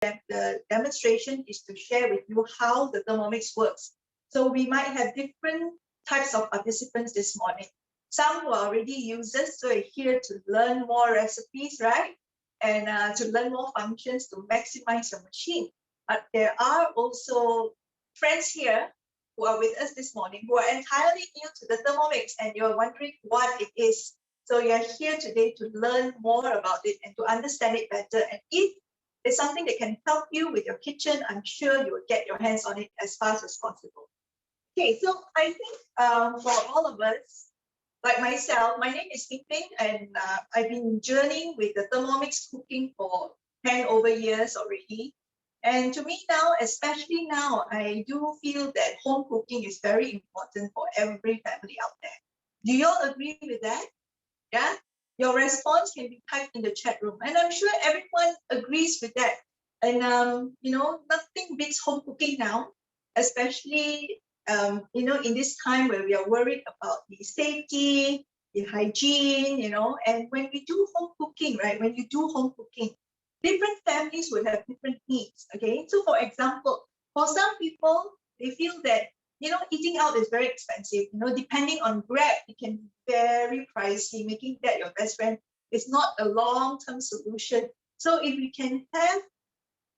the demonstration is to share with you how the Thermomix works. So we might have different types of participants this morning. Some who are already users, so are here to learn more recipes, right? And to learn more functions to maximize your machine. But there are also friends here who are with us this morning who are entirely new to the Thermomix and you're wondering what it is. So you're here today to learn more about it and to understand it better. And if there's something that can help you with your kitchen, I'm sure you will get your hands on it as fast as possible. Okay, so I think for all of us, like myself, my name is Ping Ping, and I've been journeying with the Thermomix cooking for 10 over years already. And to me now, especially now, I do feel that home cooking is very important for every family out there. Do you all agree with that? Yeah? Your response can be typed in the chat room. And I'm sure everyone agrees with that. And, nothing beats home cooking now, especially, in this time where we are worried about the safety, the hygiene, and when we do home cooking, right? When you do home cooking, different families will have different needs, okay? So for example, for some people, they feel that, eating out is very expensive. Depending on Grab, it can be very pricey. Making that your best friend is not a long-term solution. So if we can have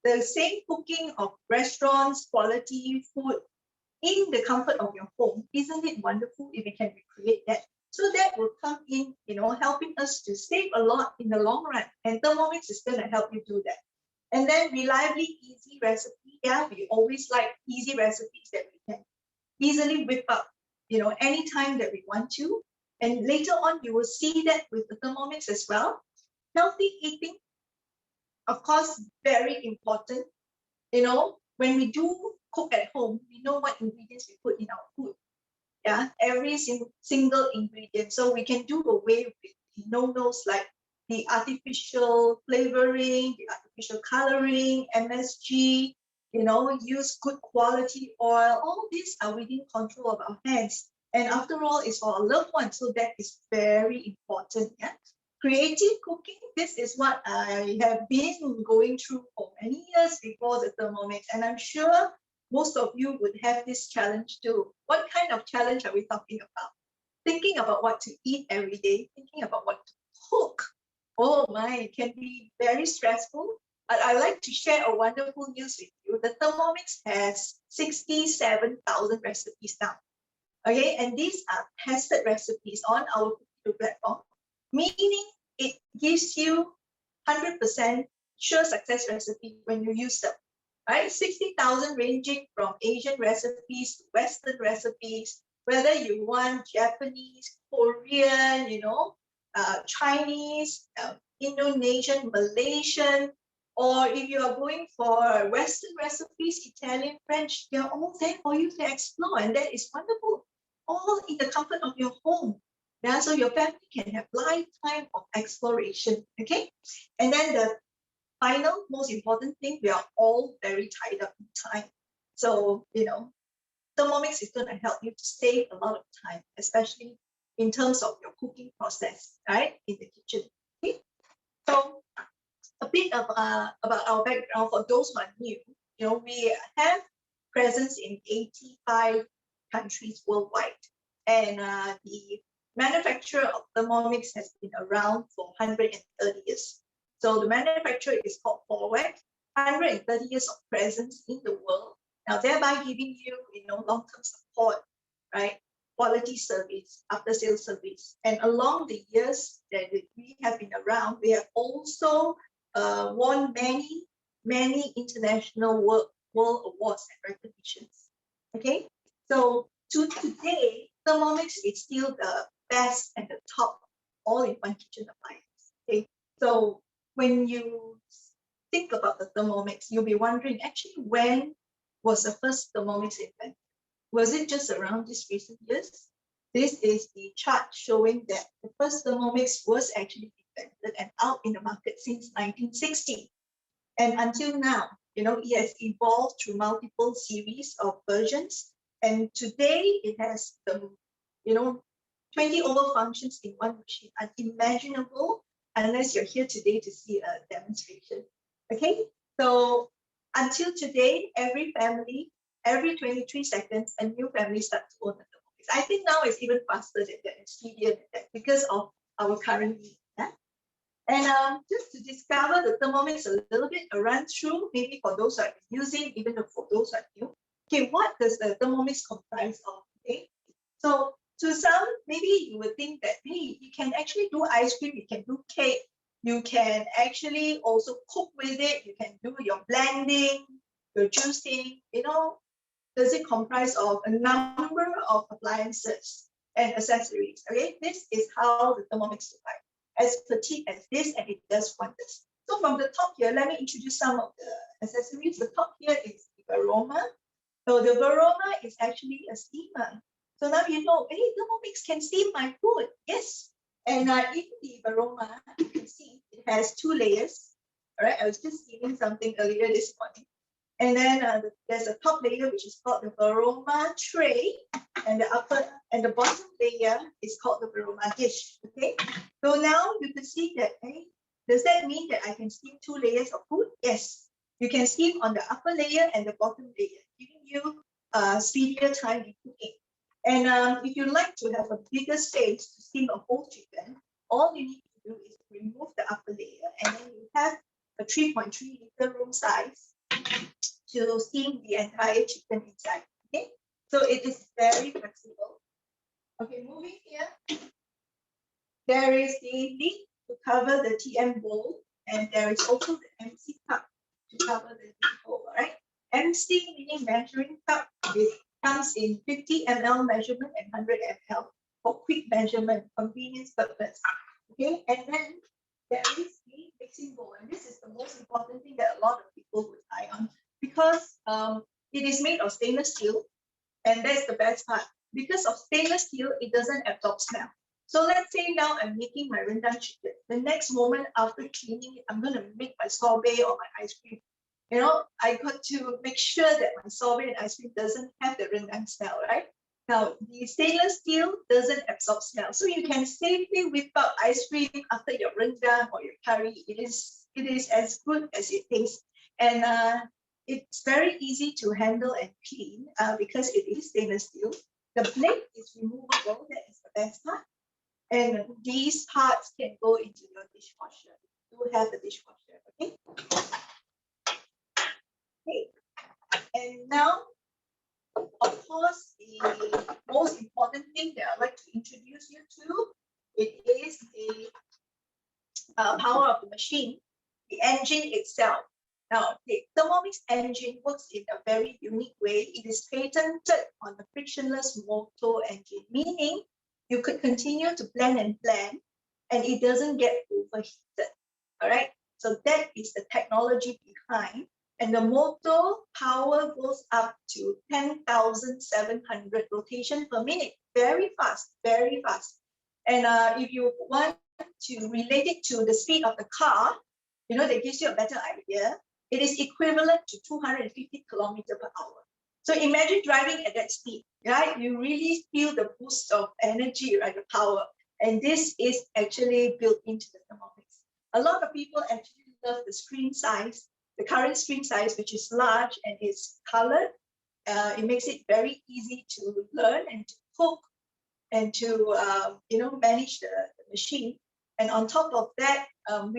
the same cooking of restaurants, quality food in the comfort of your home, isn't it wonderful if we can recreate that? So that will come in, helping us to save a lot in the long run. And Thermomix is going to help you do that. And then reliably easy recipe. Yeah, we always like easy recipes that we can easily whip up, anytime that we want to. And later on, you will see that with the Thermomix as well. Healthy eating, of course, very important. When we do cook at home, we know what ingredients we put in our food. Yeah, every single ingredient. So we can do away with the no-nos like the artificial flavoring, the artificial coloring, MSG, use good quality oil. All these are within control of our hands. And after all, it's for our loved ones. So that is very important. Yeah. Creative cooking, this is what I have been going through for many years before the Thermomix. And I'm sure most of you would have this challenge too. What kind of challenge are we talking about? Thinking about what to eat every day, thinking about what to cook. Oh my, it can be very stressful. But I like to share a wonderful news with you. The Thermomix has 67,000 recipes now. Okay, and these are tested recipes on our cooking platform, meaning it gives you 100% sure success recipe when you use them. Right, 60,000 ranging from Asian recipes to Western recipes, whether you want Japanese, Korean, Chinese, Indonesian, Malaysian, or if you are going for Western recipes, Italian, French, they're all there for you to explore, and that is wonderful. All in the comfort of your home. Yeah, so your family can have lifetime of exploration. Okay, and then the final, most important thing, we are all very tied up in time. So, Thermomix is going to help you to save a lot of time, especially in terms of your cooking process, right, in the kitchen. Okay? So, a bit of about our background for those who are new. We have presence in 85 countries worldwide, and the manufacturer of Thermomix has been around for 130 years. So the manufacturer is called Forward, 130 years of presence in the world. Now, thereby giving you, long-term support, right? Quality service, after-sales service. And along the years that we have been around, we have also won many, many international world awards and recognitions. Okay, so to today, Thermomix is still the best and the top all-in-one kitchen appliance. Okay, so when you think about the Thermomix, you'll be wondering, actually, when was the first Thermomix invented? Was it just around these recent years? This is the chart showing that the first Thermomix was actually invented and out in the market since 1960. And until now, it has evolved through multiple series of versions. And today it has the, 20 over functions in one machine, unimaginable unless you're here today to see a demonstration. Okay, So until today, every family, every 23 seconds, a new family starts to own a Thermomix. I think now it's even faster than that, it's speedier than that because of our current need. Yeah? And just to discover the Thermomix a little bit, a run through, maybe for those who are using, even for those who are new. Okay, what does the Thermomix comprise of? Okay, so to some, maybe you would think that, hey, you can actually do ice cream, you can do cake, you can actually also cook with it, you can do your blending, your juicing, you know. Does it comprise of a number of appliances and accessories? Okay, this is how the Thermomix survives. As petite as this, and it does wonders. So from the top here, let me introduce some of the accessories. The top here is the aroma. So the aroma is actually a steamer. So now you know, hey, Thermomix can steam my food. Yes. And in the aroma, you can see it has 2 layers. All right, I was just steaming something earlier this morning. And then there's a top layer which is called the aroma tray, and the upper and the bottom layer is called the aroma dish. Okay, so now you can see that. Hey, does that mean that I can steam 2 layers of food? Yes, you can steam on the upper layer and the bottom layer, giving you speedier time in cooking. And if you like to have a bigger space to steam a whole chicken, all you need to do is remove the upper layer, and then you have a 3.3 liter room size to steam the entire chicken inside. Okay, so it is very flexible. Okay, moving here, there is the lid to cover the TM bowl, and there is also the MC cup to cover the lid bowl. All right, MC meaning measuring cup. It comes in 50 ml measurement and 100 ml for quick measurement, convenience purpose. Okay, and then there is the mixing bowl, and this is the most important thing that a lot of people would eye on, because it is made of stainless steel, and that's the best part. Because of stainless steel, it doesn't absorb smell. So let's say now I'm making my rendang chicken. The next moment after cleaning it, I'm going to make my sorbet or my ice cream. You know, I got to make sure that my sorbet and ice cream doesn't have the rendang smell, right? Now, the stainless steel doesn't absorb smell, so you can safely whip out ice cream after your rendang or your curry. It is as good as it tastes, and it's very easy to handle and clean because it is stainless steel. The blade is removable. That is the best part, and these parts can go into your dishwasher. You have the dishwasher, okay? Okay, and now, of course, the most important thing that I'd like to introduce you to, it is the power of the machine, the engine itself. Now, the Thermomix engine works in a very unique way. It is patented on the frictionless motor engine, meaning you could continue to blend and it doesn't get overheated. All right, so that is the technology behind. And the motor power goes up to 10,700 rotation per minute. Very fast, very fast. And if you want to relate it to the speed of the car, you know, that gives you a better idea. It is equivalent to 250 kilometers per hour. So imagine driving at that speed, right? You really feel the boost of energy, right? The power. And this is actually built into the Thermomix. A lot of people actually love the screen size, the current screen size, which is large and is colored. It makes it very easy to learn and to cook and to manage the machine. And on top of that,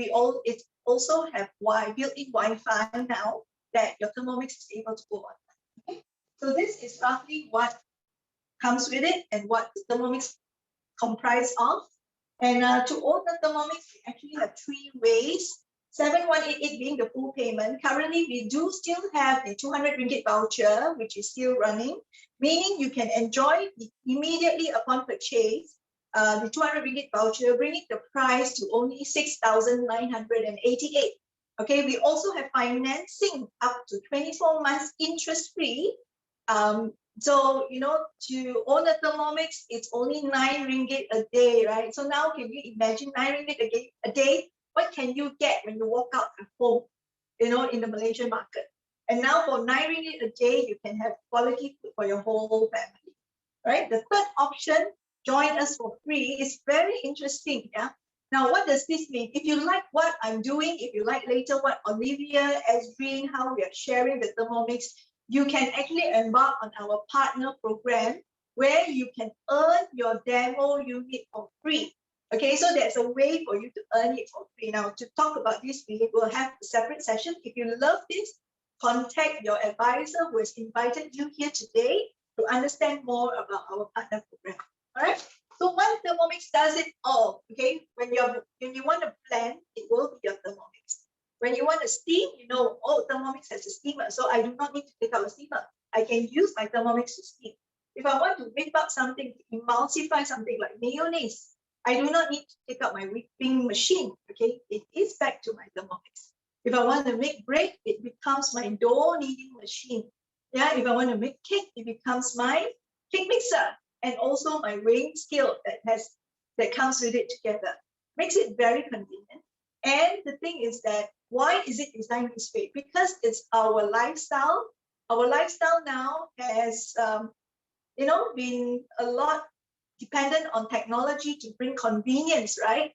it also have built-in Wi-Fi now that your Thermomix is able to go on. Okay? So this is roughly what comes with it and what the Thermomix comprise of. And to own the Thermomix, we actually have 3 ways. 7188 being the full payment. Currently, we do still have the 200 ringgit voucher, which is still running, meaning you can enjoy immediately upon purchase the 200 ringgit voucher, bringing the price to only 6,988. Okay, we also have financing up to 24 months interest-free. So, you know, to own a Thermomix, it's only 9 ringgit a day, right? So now can you imagine 9 ringgit a day? What can you get when you walk out at home, you know, in the Malaysian market? And now for 9 ringgit a day, you can have quality food for your whole family, right? The third option, join us for free, is very interesting. Yeah, Now, what does this mean? If you like what I'm doing, if you like later what Olivia, Esdreen, how we are sharing the Thermomix, you can actually embark on our partner program where you can earn your demo unit for free. Okay, so there's a way for you to earn it for free. Now, to talk about this, we will have a separate session. If you love this, contact your advisor who has invited you here today to understand more about our partner program. All right. So one Thermomix does it all. Okay. When you want to blend, it will be your Thermomix. When you want to steam, you know, oh, Thermomix has a steamer, so I do not need to take out a steamer. I can use my Thermomix to steam. If I want to whip up something, emulsify something like mayonnaise, I do not need to take out my whipping machine. Okay, it is back to my Thermomix. If I want to make bread, it becomes my dough kneading machine. Yeah, if I want to make cake, it becomes my cake mixer, and also my weighing scale that comes with it together. Makes it very convenient. And the thing is that why is it designed this way? Because it's our lifestyle. Our lifestyle now has been a lot dependent on technology to bring convenience, right?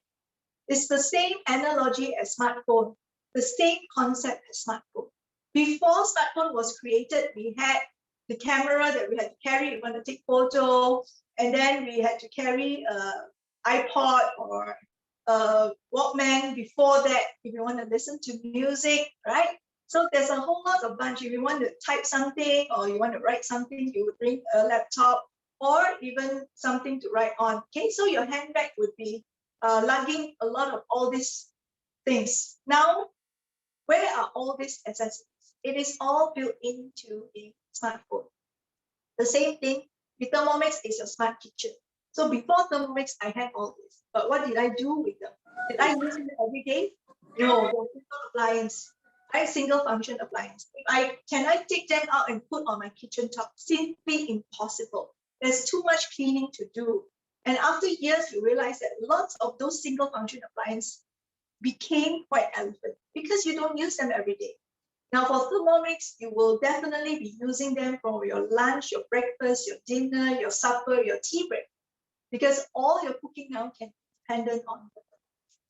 It's the same analogy as smartphone, the same concept as smartphone. Before smartphone was created, we had the camera that we had to carry if we want to take photo, and then we had to carry iPod or Walkman before that if you want to listen to music, right? So there's a whole lot of bunch. If you want to type something or you want to write something, you would bring a laptop or even something to write on. Okay, so your handbag would be lugging a lot of all these things. Now, where are all these accessories? It is all built into a smartphone. The same thing, the Thermomix is your smart kitchen. So before Thermomix, I had all this. But what did I do with them? Did I use them every day? No, they're single appliance. Right? Single function appliance. Can I take them out and put on my kitchen top? Simply impossible. There's too much cleaning to do. And after years, you realize that lots of those single function appliances became quite elegant because you don't use them every day. Now for Thermomix, you will definitely be using them for your lunch, your breakfast, your dinner, your supper, your tea break, because all your cooking now can be dependent on them.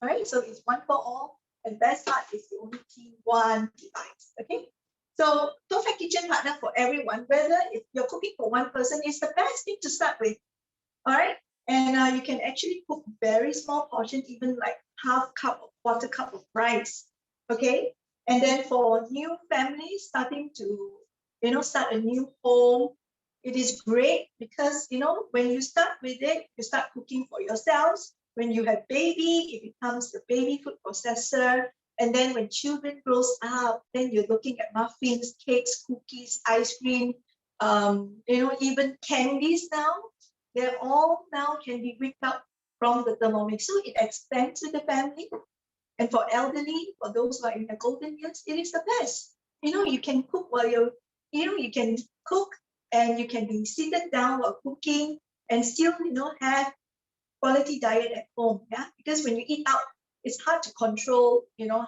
All right, so it's one for all, and best part is you only keep one device. Okay, so perfect kitchen partner for everyone. Whether if you're cooking for one person, is the best thing to start with. All right, and you can actually cook very small portions, even like half cup or quarter cup of rice. Okay, and then for new families starting to, start a new home, it is great because, when you start with it, you start cooking for yourselves. When you have baby, it becomes the baby food processor. And then when children grows up, then you're looking at muffins, cakes, cookies, ice cream, even candies now. They're all now can be whipped up from the Thermomix. So it extends to the family. And for elderly, for those who are in the golden years, it is the best. You can cook while you can cook and you can be seated down while cooking and still, have quality diet at home. Yeah, because when you eat out, it's hard to control,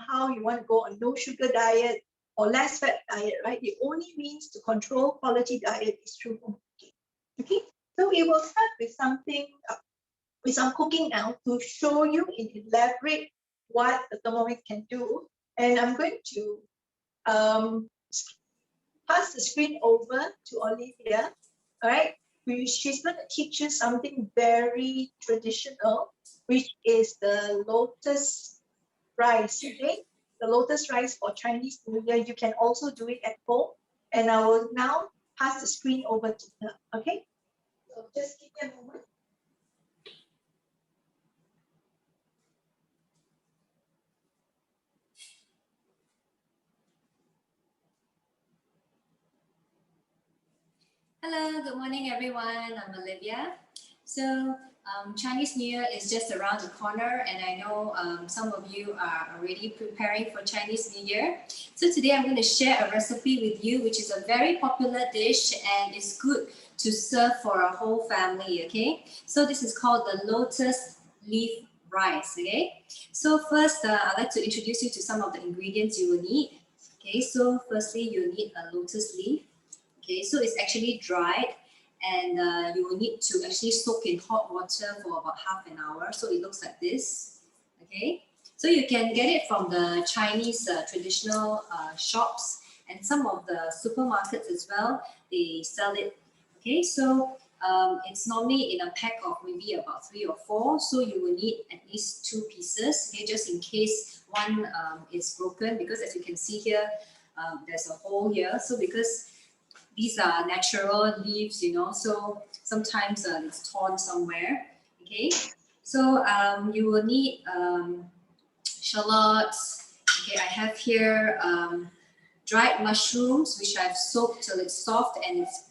how you want to go on no sugar diet or less fat diet, right? The only means to control quality diet is through home cooking. Okay, so we will start with with some cooking now to show you in elaborate what the Thermomix can do. And I'm going to pass the screen over to Olivia. All right, she's going to teach you something very traditional, which is the Lotus rice. Okay, the Lotus rice for Chinese New Year. You can also do it at home. And I will now pass the screen over to her. Okay, so just give me a moment. Hello, good morning everyone. I'm Olivia. So Chinese New Year is just around the corner and I know some of you are already preparing for Chinese New Year. So today I'm going to share a recipe with you which is a very popular dish and it's good to serve for a whole family, okay? So this is called the Lotus leaf rice, okay? So first I'd like to introduce you to some of the ingredients you will need. Okay, so firstly you need a lotus leaf. Okay, so it's actually dried and you will need to actually soak in hot water for about half an hour. So it looks like this. Okay, so you can get it from the Chinese traditional shops and some of the supermarkets as well. They sell it. Okay, so it's normally in a pack of maybe about 3 or 4. So you will need at least 2 pieces. Okay, just in case one is broken, because as you can see here, there's a hole here. So because these are natural leaves, you know, so sometimes it's torn somewhere. Okay, so you will need shallots. Okay, I have here dried mushrooms, which I've soaked till it's soft and it's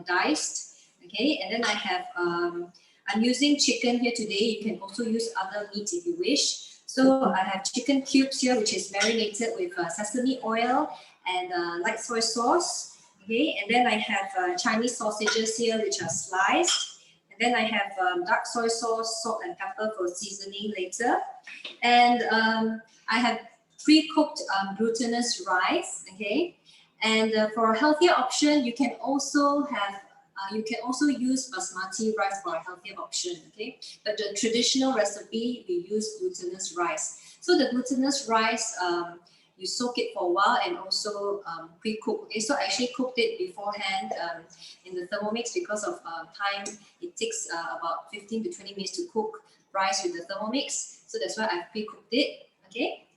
diced. Okay, and then I have I'm using chicken here today. You can also use other meat if you wish. So I have chicken cubes here, which is marinated with sesame oil and light soy sauce. Okay, and then I have Chinese sausages here, which are sliced. And then I have dark soy sauce, salt and pepper for seasoning later. And I have pre-cooked glutinous rice. Okay, and for a healthier option, you can also have you can also use basmati rice for a healthier option. Okay, but the traditional recipe we use glutinous rice. So the glutinous rice, you soak it for a while and also pre-cook. Okay, so I actually cooked it beforehand in the Thermomix because of time. It takes about 15 to 20 minutes to cook rice with the Thermomix. So that's why I've pre-cooked it. Okay,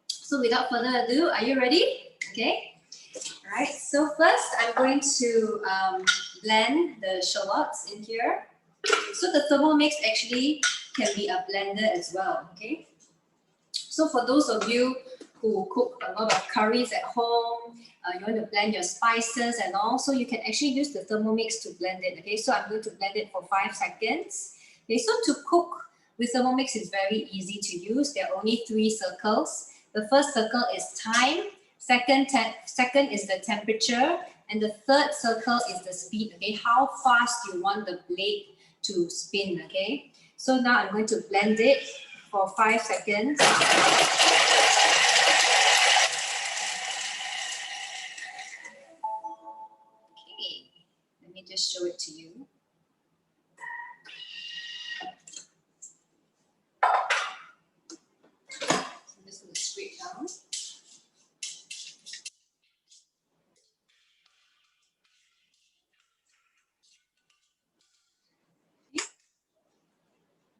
so without further ado, are you ready? Okay. All right, so first I'm going to blend the shallots in here. So the Thermomix actually can be a blender as well, okay? So for those of you who cook a lot of curries at home, you want to blend your spices and all, so you can actually use the Thermomix to blend it, okay? So I'm going to blend it for 5 seconds. Okay, so to cook with Thermomix is very easy to use. There are only 3 circles. The first circle is time, second is the temperature, and the third circle is the speed, okay? How fast you want the blade to spin, okay? So now I'm going to blend it for 5 seconds. Okay, let me just show it to you. So I'm just going to scrape down.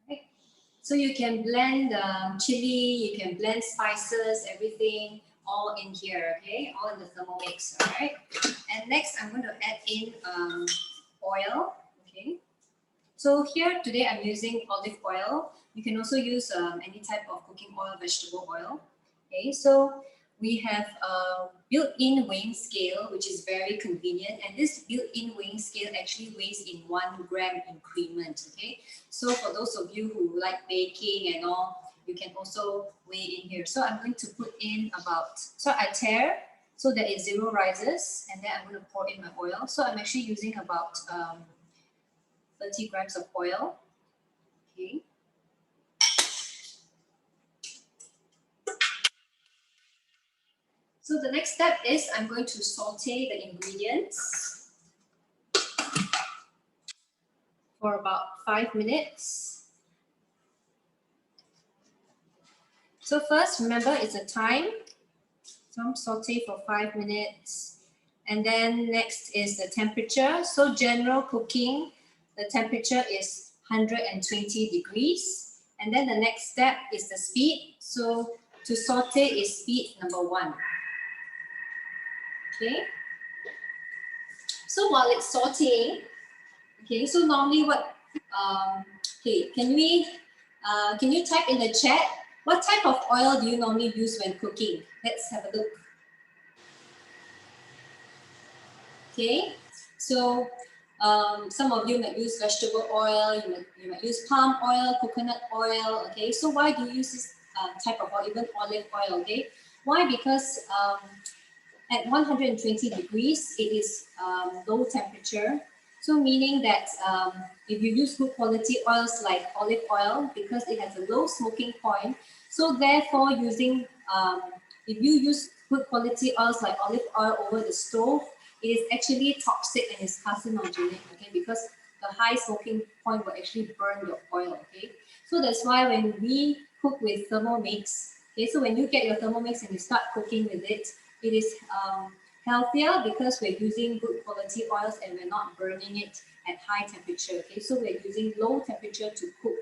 Okay. So you can blend chili, you can blend spices, everything, all in here, okay? All in the Thermomix, all right? And next, I'm going to add in oil, okay? So here today, I'm using olive oil. You can also use any type of cooking oil, vegetable oil, okay? So we have a built-in weighing scale, which is very convenient. And this built-in weighing scale actually weighs in 1 gram increment, okay? So for those of you who like baking and all, you can also weigh in here. So I'm going to put in about, so I tare, so there is 0 rises, and then I'm going to pour in my oil. So I'm actually using about 30 grams of oil, okay? So the next step is I'm going to saute the ingredients for about 5 minutes. So first, remember it's a time. So I'm saute for 5 minutes. And then next is the temperature. So general cooking, the temperature is 120 degrees. And then the next step is the speed. So to saute is speed number 1. Okay. So while it's sauteing, okay, so normally what, okay, can you type in the chat, what type of oil do you normally use when cooking? Let's have a look. Okay, so some of you might use vegetable oil, you might use palm oil, coconut oil, okay? So why do you use this type of oil, even olive oil, okay? Why? Because at 120 degrees, it is low temperature. So meaning that if you use good quality oils like olive oil, because it has a low smoking point, so therefore using, if you use good quality oils like olive oil over the stove, it is actually toxic and is carcinogenic, okay? Because the high smoking point will actually burn your oil, okay? So that's why when we cook with Thermomix. Okay, so when you get your Thermomix and you start cooking with it, it is healthier because we're using good quality oils and we're not burning it at high temperature. Okay, so we're using low temperature to cook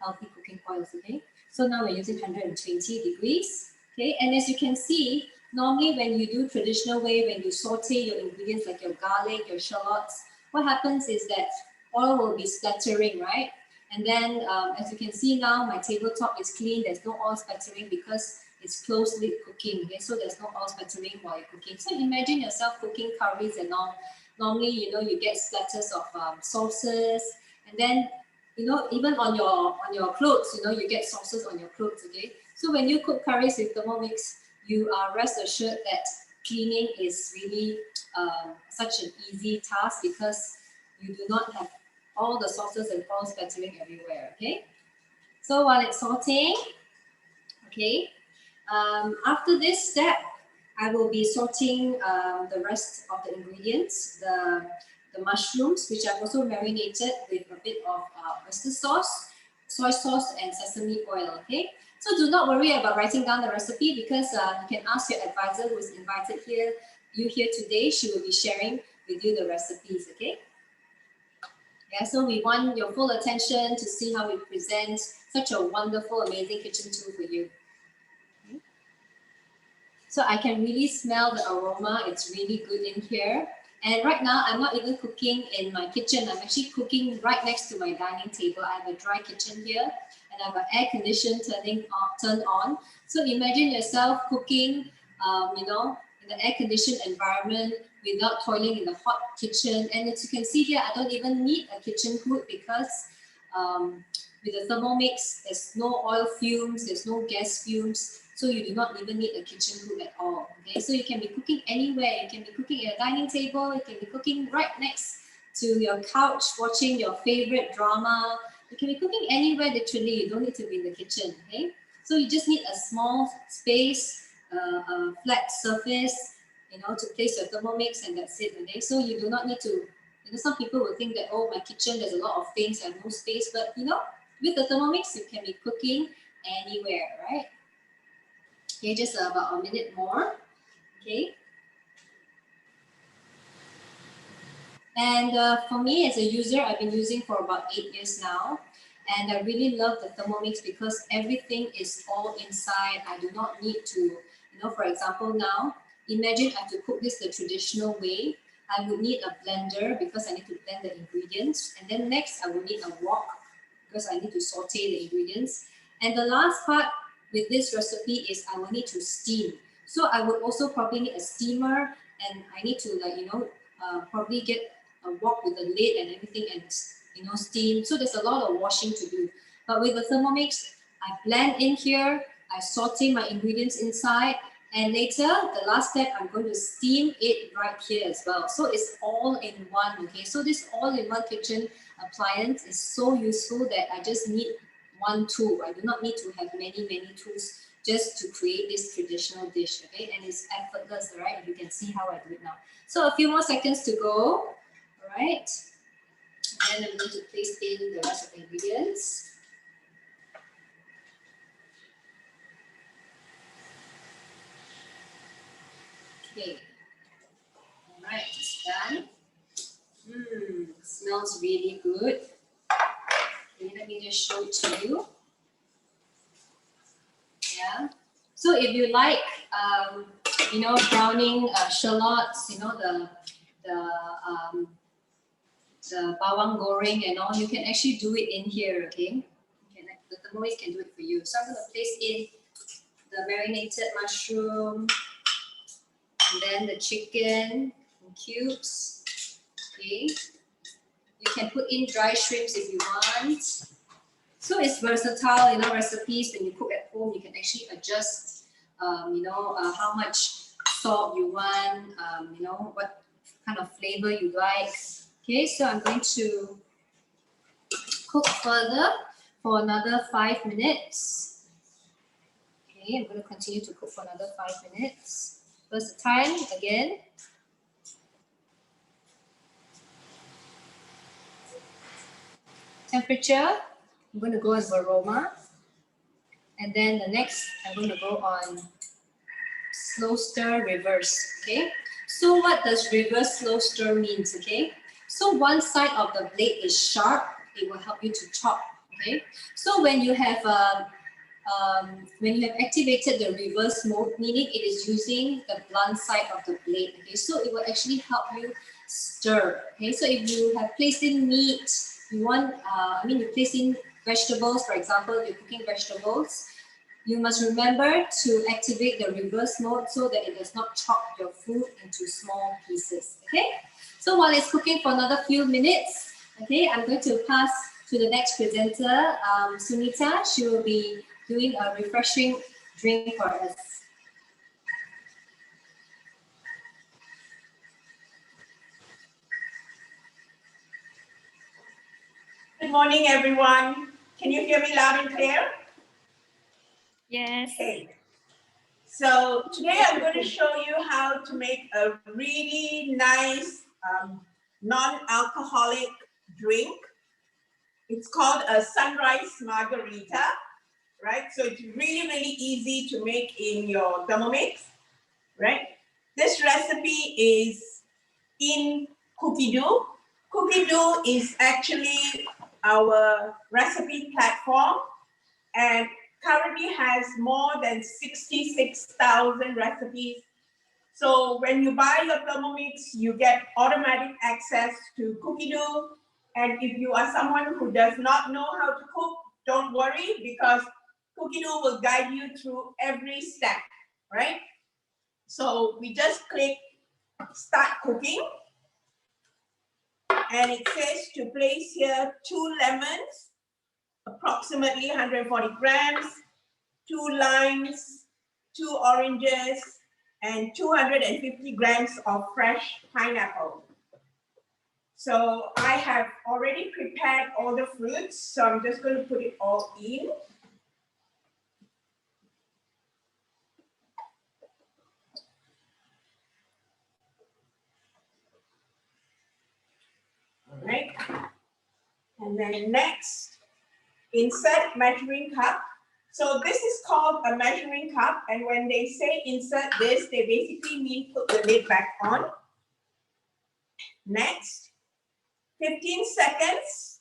healthy cooking oils. Okay, so now we're using 120 degrees. Okay, and as you can see, normally when you do traditional way, when you saute your ingredients like your garlic, your shallots, what happens is that oil will be splattering, right? And then as you can see now, my tabletop is clean. There's no oil splattering because it's closed lid cooking. Okay, so there's no oil splattering while you're cooking. So imagine yourself cooking curries and all. Normally, you get splatters of sauces, and then even on your clothes, you get sauces on your clothes. Okay, so when you cook curries with Thermomix, you are rest assured that cleaning is really such an easy task because you do not have all the sauces and oil splattering everywhere. Okay, so while it's sauteing, okay, after this step, I will be sorting the rest of the ingredients, the mushrooms, which I've also marinated with a bit of oyster sauce, soy sauce, and sesame oil. Okay, so do not worry about writing down the recipe because you can ask your advisor who is invited you here today. She will be sharing with you the recipes. Okay. Yeah, so we want your full attention to see how we present such a wonderful, amazing kitchen tool for you. So I can really smell the aroma. It's really good in here. And right now, I'm not even cooking in my kitchen. I'm actually cooking right next to my dining table. I have a dry kitchen here, and I have an air condition turned on. So imagine yourself cooking, in the air conditioned environment without toiling in the hot kitchen. And as you can see here, I don't even need a kitchen hood because with the Thermomix, there's no oil fumes, there's no gas fumes. So you do not even need a kitchen hood at all. Okay, so you can be cooking anywhere. You can be cooking at a dining table. You can be cooking right next to your couch, watching your favorite drama. You can be cooking anywhere literally. You don't need to be in the kitchen. Okay, so you just need a small space, a flat surface, to place your Thermomix, and that's it. Okay, so you do not need to. Some people will think that, oh, my kitchen, there's a lot of things, I have no space, but with the Thermomix, you can be cooking anywhere, right? Okay, just about a minute more. Okay. And for me as a user, I've been using for about 8 years now. And I really love the Thermomix because everything is all inside. I do not need to, for example, now, imagine I have to cook this the traditional way. I would need a blender because I need to blend the ingredients. And then next, I will need a wok because I need to saute the ingredients. And the last part with this recipe is I will need to steam. So I would also probably need a steamer, and I need to probably get a wok with a lid and everything and steam. So there's a lot of washing to do. But with the Thermomix, I blend in here, I saute my ingredients inside, and later, the last step, I'm going to steam it right here as well. So it's all in one, okay? So this all-in-one kitchen appliance is so useful that I just need one tool. I do not need to have many, many tools just to create this traditional dish, okay? And it's effortless, right? You can see how I do it now. So a few more seconds to go, all right? And I'm going to place in the rest of the ingredients. Okay, all right, it's done. Smells really good. Okay, let me just show it to you. Yeah. So if you like, browning shallots, the bawang goreng and all, you can actually do it in here. Okay. The Thermomix can do it for you. So I'm going to place in the marinated mushroom, and then the chicken in cubes. Okay. You can put in dry shrimps if you want. So it's versatile, recipes. When you cook at home, you can actually adjust, how much salt you want, what kind of flavor you like. Okay, so I'm going to cook further for another 5 minutes. Okay, I'm going to continue to cook for another 5 minutes. First time again. Temperature, I'm going to go with aroma. And then the next, I'm going to go on slow stir reverse, okay? So what does reverse slow stir means, okay? So one side of the blade is sharp, it will help you to chop, okay? So when you have activated the reverse mode, meaning it is using the blunt side of the blade, okay? So it will actually help you stir, okay? So if you have placed in meat, you want, you place in vegetables, for example, you're cooking vegetables, you must remember to activate the reverse mode so that it does not chop your food into small pieces, okay? So while it's cooking for another few minutes, okay, I'm going to pass to the next presenter, Sunita. She will be doing a refreshing drink for us. Good morning, everyone. Can you hear me loud and clear? Yes. Okay. So today I'm going to show you how to make a really nice non-alcoholic drink. It's called a sunrise margarita, right? So it's really, really easy to make in your Thermomix, right? This recipe is in Cookie Dough. Cookie Dough is actually our recipe platform and currently has more than 66,000 recipes. So when you buy your Thermomix, you get automatic access to Cookie Dough. And if you are someone who does not know how to cook, don't worry, because Cookie Dough will guide you through every step, right? So we just click Start Cooking. And it says to place here 2 lemons, approximately 140 grams, 2 limes, 2 oranges, and 250 grams of fresh pineapple. So I have already prepared all the fruits, so I'm just going to put it all in. All right. And then next, insert measuring cup. So this is called a measuring cup, and when they say insert this, they basically mean put the lid back on. Next, 15 seconds,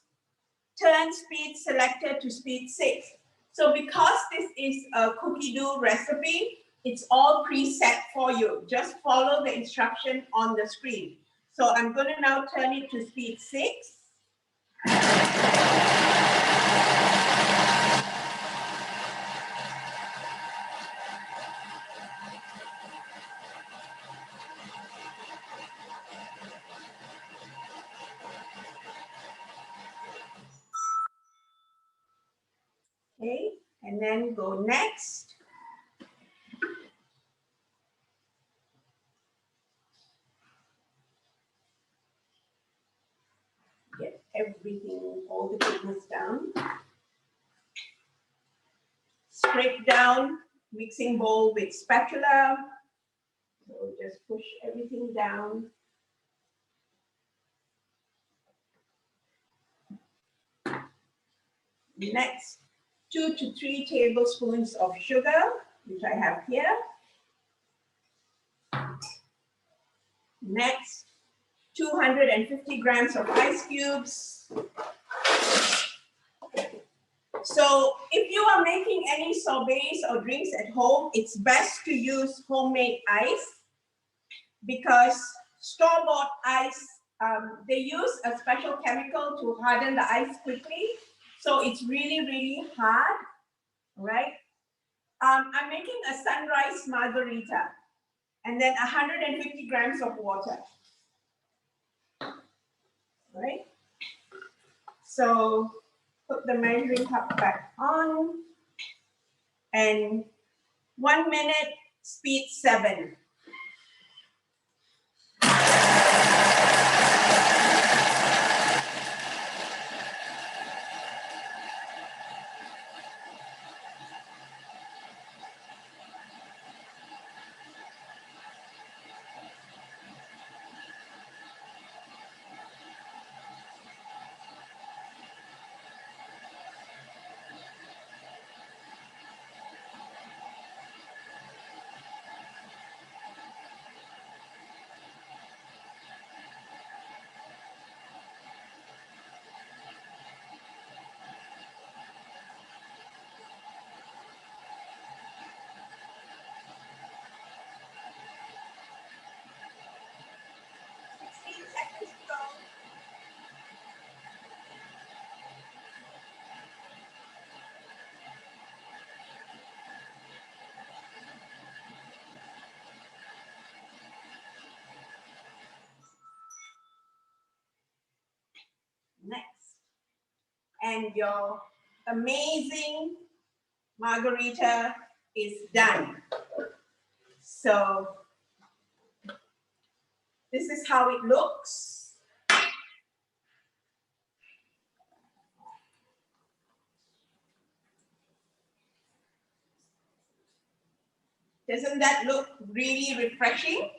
turn speed selector to speed 6. So because this is a cookie dough recipe, it's all preset for you. Just follow the instruction on the screen. So I'm going to now turn it to speed 6. Okay, and then go next. Get everything, all the goodness down. Scrape down mixing bowl with spatula. So just push everything down. Next, 2 to 3 tablespoons of sugar, which I have here. Next, 250 grams of ice cubes. So if you are making any sorbets or drinks at home, it's best to use homemade ice because store-bought ice, they use a special chemical to harden the ice quickly. So it's really, really hard, right? I'm making a sunrise margarita and then 150 grams of water, right? So put the measuring cup back on and 1 minute, speed 7. Next. And your amazing margarita is done. So this is how it looks. Doesn't that look really refreshing?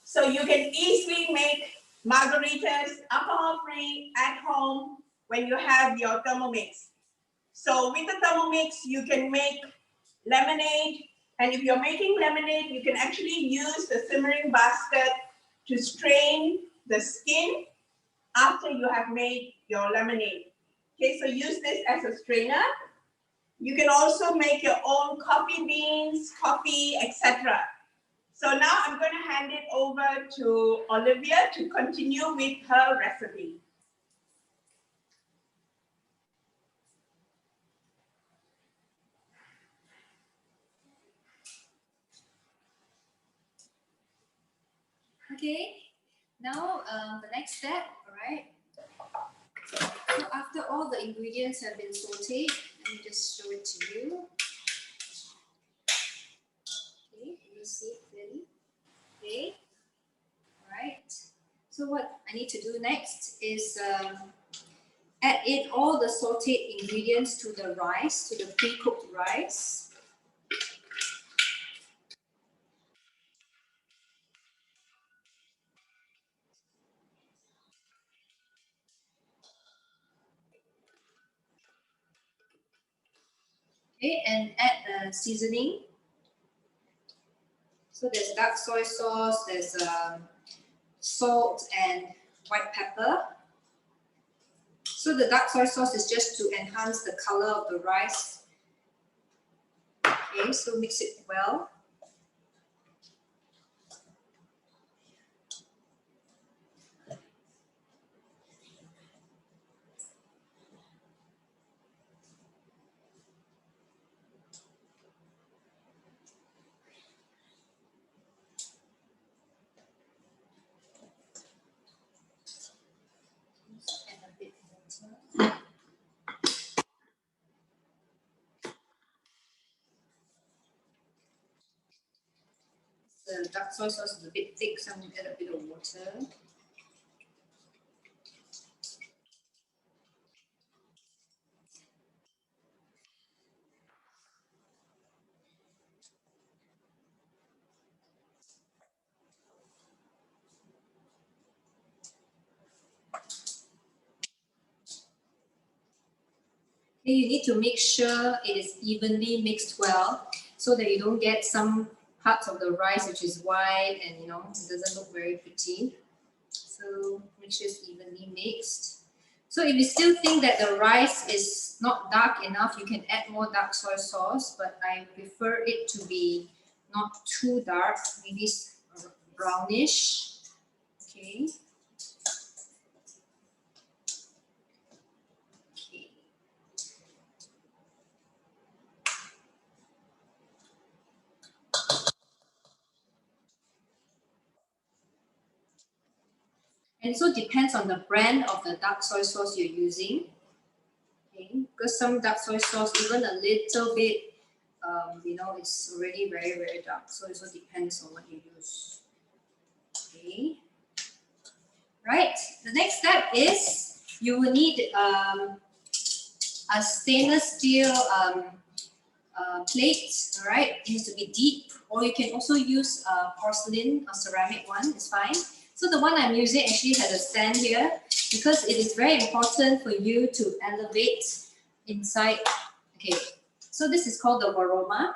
So you can easily make margaritas alcohol-free at home when you have your Thermomix. So with the Thermomix, you can make lemonade. And if you're making lemonade, you can actually use the simmering basket to strain the skin after you have made your lemonade. Okay, so use this as a strainer. You can also make your own coffee beans, coffee, etc. So now I'm going to hand it over to Olivia to continue with her recipe. Okay, now the next step, all right. So after all the ingredients have been sauteed, let me just show it to you. Okay, can you see it clearly? Okay, all right. So what I need to do next is add in all the sauteed ingredients to the rice, to the pre-cooked rice. Okay, and add the seasoning. So there's dark soy sauce, there's salt and white pepper. So the dark soy sauce is just to enhance the color of the rice. Okay, so mix it well. And a bit water. The dark soy sauce is a bit thick, so I'm going to add a bit of water. Okay, you need to make sure it is evenly mixed well so that you don't get some parts of the rice which is white and it doesn't look very pretty. So make sure it's evenly mixed. So if you still think that the rice is not dark enough, you can add more dark soy sauce, but I prefer it to be not too dark, maybe brownish. Okay. Okay. And so depends on the brand of the dark soy sauce you're using. Okay, because some dark soy sauce, even a little bit, it's already very, very dark. So it also depends on what you use. Okay. Right. The next step is you will need a stainless steel plate. All right. It needs to be deep, or you can also use porcelain or ceramic one. It's fine. So the one I'm using actually has a stand here because it is very important for you to elevate inside. Okay, so this is called the varoma.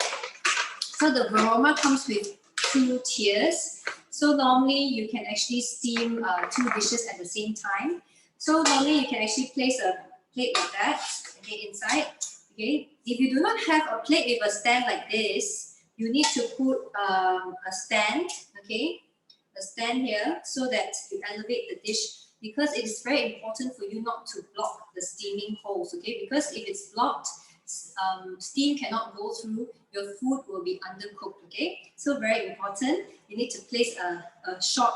So the varoma comes with 2 tiers. So normally you can actually steam 2 dishes at the same time. So normally you can actually place a plate like that, okay, inside. Okay, if you do not have a plate with a stand like this, you need to put a stand, okay, a stand here so that you elevate the dish, because it is very important for you not to block the steaming holes, okay, because if it's blocked, steam cannot go through, your food will be undercooked, okay. So very important, you need to place a short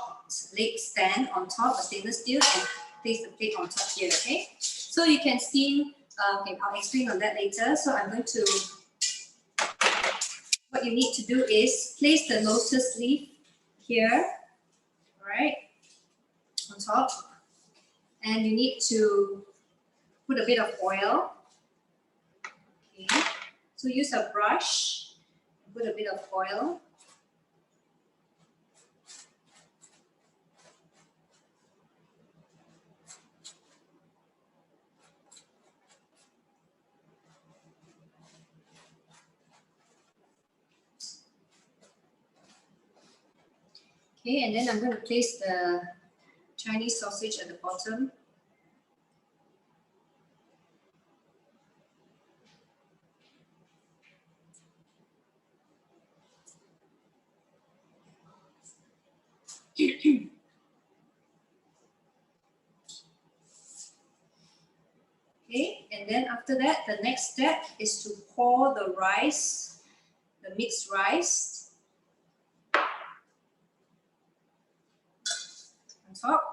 leg stand on top of stainless steel and place the plate on top here, okay? So you can steam, okay, I'll explain on that later. So I'm going to, what you need to do is place the lotus leaf here, all right, on top. And you need to put a bit of oil, okay? So use a brush, put a bit of oil. Okay, and then I'm going to place the Chinese sausage at the bottom. Okay, and then after that, the next step is to pour the rice, the mixed rice, on top.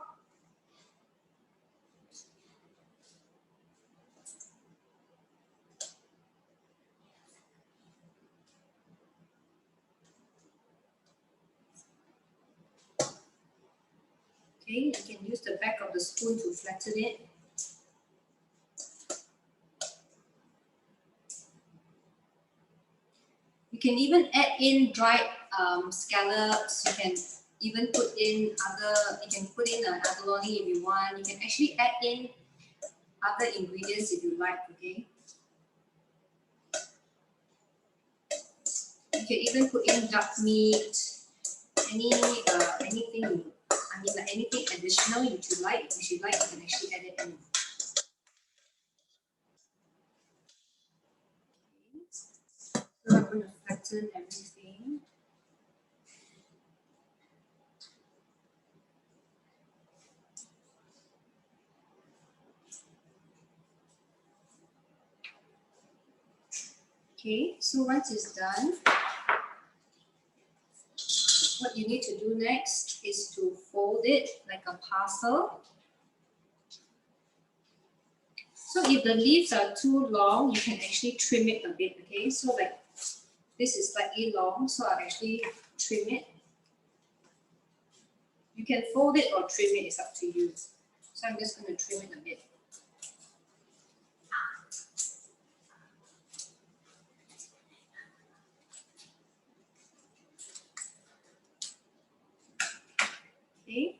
Okay, you can use the back of the spoon to flatten it. You can even add in dried scallops. You can even put in you can put in an abalone if you want. You can actually add in other ingredients if you like, okay? You can even put in duck meat, anything, like anything additional you like, if you like, you can actually add it in. So I'm going to flatten everything. Okay, so once it's done, what you need to do next is to fold it like a parcel. So if the leaves are too long, you can actually trim it a bit, okay? So like this is slightly long, so I'll actually trim it. You can fold it or trim it, it's up to you. So I'm just going to trim it a bit. Okay,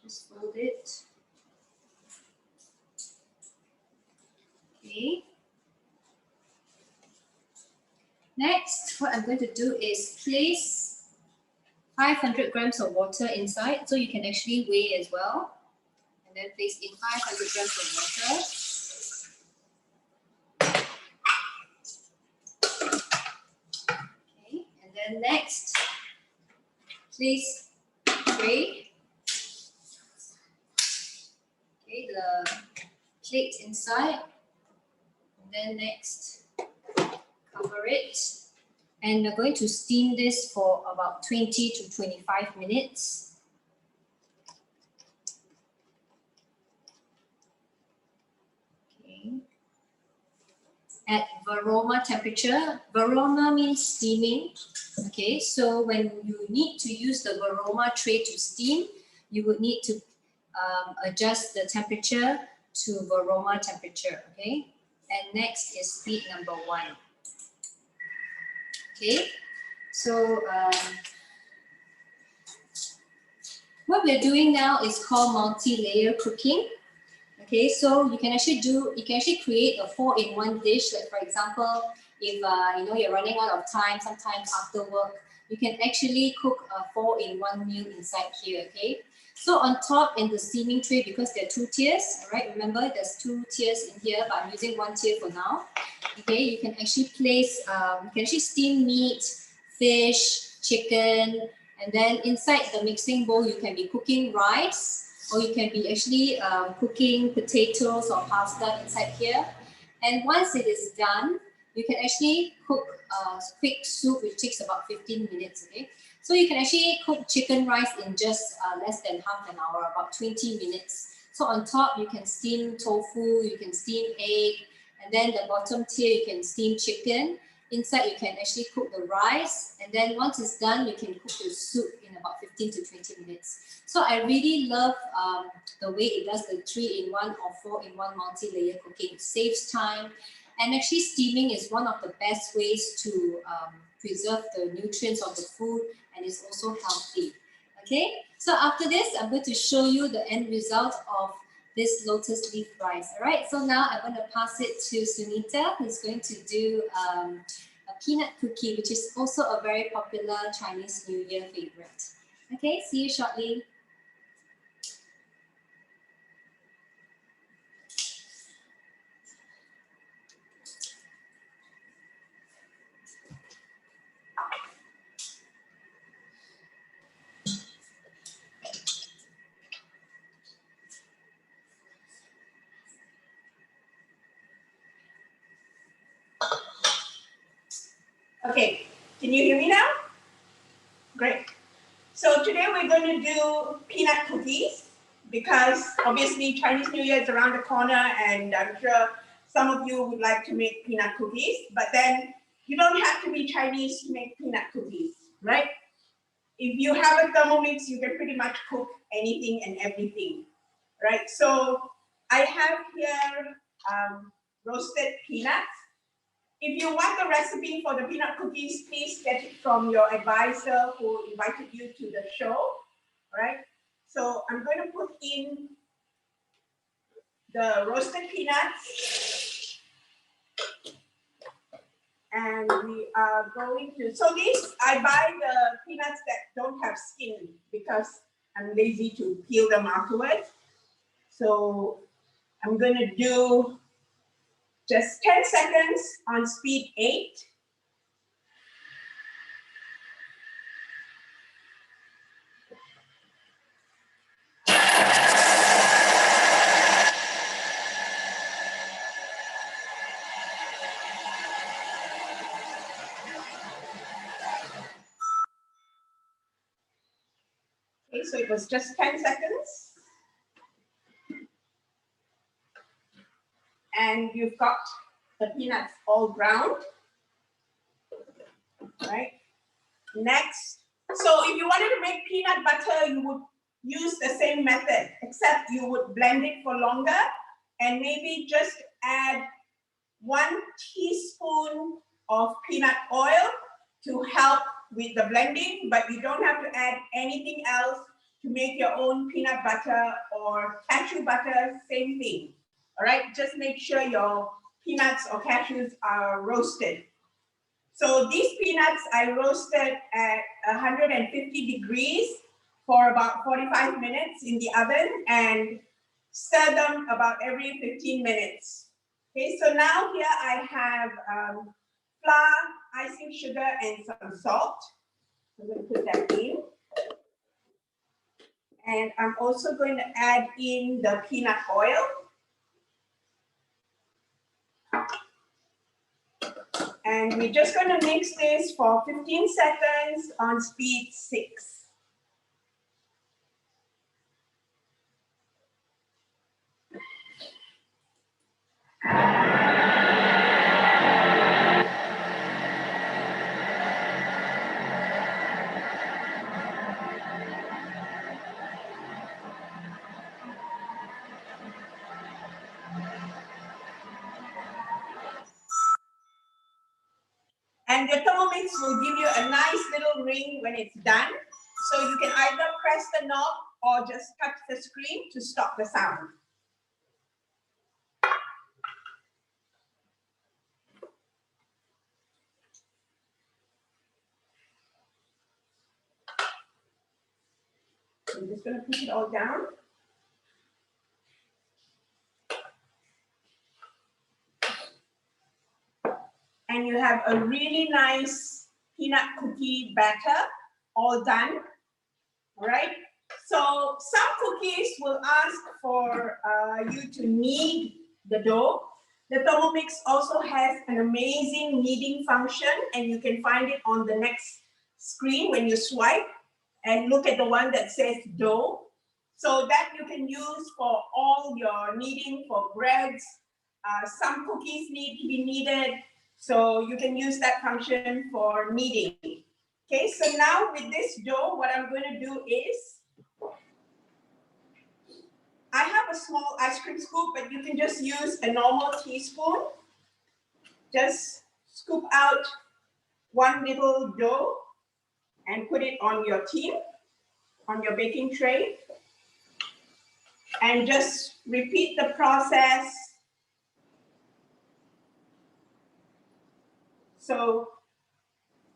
just fold it. Okay. Next, what I'm going to do is place 500 grams of water inside, so you can actually weigh as well. And then place in 500 grams of water. Okay, and then next, place tray. Okay, the plate inside. And then next, cover it. And we're going to steam this for about 20 to 25 minutes. Okay. At Varoma temperature. Varoma means steaming. Okay, so when you need to use the Varoma tray to steam, you would need to adjust the temperature to Varoma temperature. Okay, and next is speed number 1. Okay, so what we're doing now is called multi-layer cooking. Okay, so you can actually create a 4-in-1 dish. Like for example, if you're running out of time, sometimes after work, you can actually cook a 4-in-1 meal inside here. Okay, so on top in the steaming tray, because there are 2 tiers, all right. Remember, there's 2 tiers in here, but I'm using 1 tier for now. Okay, you can actually place, you can actually steam meat, fish, chicken, and then inside the mixing bowl, you can be cooking rice, or you can be actually cooking potatoes or pasta inside here. And once it is done, you can actually cook a quick soup, which takes about 15 minutes, okay? So you can actually cook chicken rice in just less than half an hour, about 20 minutes. So on top, you can steam tofu, you can steam egg, and then the bottom tier, you can steam chicken. Inside, you can actually cook the rice, and then once it's done, you can cook the soup in about 15 to 20 minutes. So I really love the way it does the 3-in-1 or 4-in-1 multi-layer cooking. It saves time, and actually steaming is one of the best ways to preserve the nutrients of the food, and it's also healthy. Okay, so after this, I'm going to show you the end result of this lotus leaf rice. All right, so now I'm going to pass it to Sunita, who's going to do a peanut cookie, which is also a very popular Chinese New Year favorite. Okay, see you shortly. Okay, can you hear me now? Great. So today we're going to do peanut cookies because obviously Chinese New Year is around the corner, and I'm sure some of you would like to make peanut cookies, but then you don't have to be Chinese to make peanut cookies, right? If you have a Thermomix, you can pretty much cook anything and everything, right? So I have here roasted peanuts. If you want the recipe for the peanut cookies, please get it from your advisor who invited you to the show, right? So I'm going to put in the roasted peanuts. And we are going to, so these, I buy the peanuts that don't have skin because I'm lazy to peel them afterwards. So I'm going to do just 10 seconds on speed 8. Okay, so it was just 10 seconds. And you've got the peanuts all browned, right? Next, so if you wanted to make peanut butter, you would use the same method, except you would blend it for longer and maybe just add 1 teaspoon of peanut oil to help with the blending, but you don't have to add anything else to make your own peanut butter or cashew butter, same thing. All right, just make sure your peanuts or cashews are roasted. So these peanuts I roasted at 150 degrees for about 45 minutes in the oven and stir them about every 15 minutes. Okay, so now here I have flour, icing sugar, and some salt. I'm going to put that in. And I'm also going to add in the peanut oil. And we're just going to mix this for 15 seconds on speed 6. And the Thermomix will give you a nice little ring when it's done. So you can either press the knob or just touch the screen to stop the sound. I'm just going to put it all down. And you have a really nice peanut cookie batter all done. All right. So some cookies will ask for you to knead the dough. The Thermomix also has an amazing kneading function, and you can find it on the next screen when you swipe and look at the one that says dough. So that you can use for all your kneading for breads. Some cookies need to be kneaded, so you can use that function for kneading. Okay, so now with this dough, what I'm going to do is, I have a small ice cream scoop, but you can just use a normal teaspoon. Just scoop out one little dough and put it on your tin, on your baking tray. And just repeat the process. So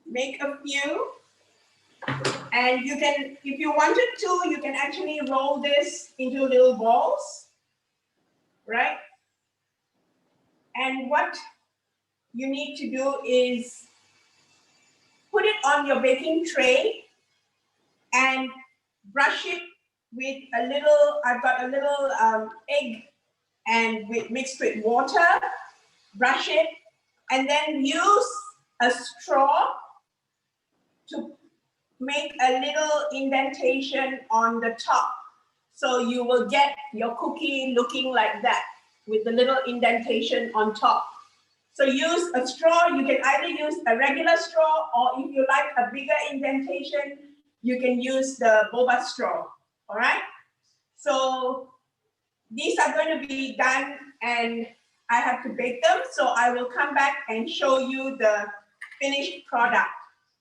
make a few. And you can, if you wanted to, you can actually roll this into little balls, right? And what you need to do is put it on your baking tray and brush it with a little, I've got a little egg and mixed with water, brush it, and then use a straw to make a little indentation on the top. So you will get your cookie looking like that with the little indentation on top. So use a straw. You can either use a regular straw, or if you like a bigger indentation, you can use the boba straw, all right? So these are going to be done and I have to bake them. So I will come back and show you the finished product.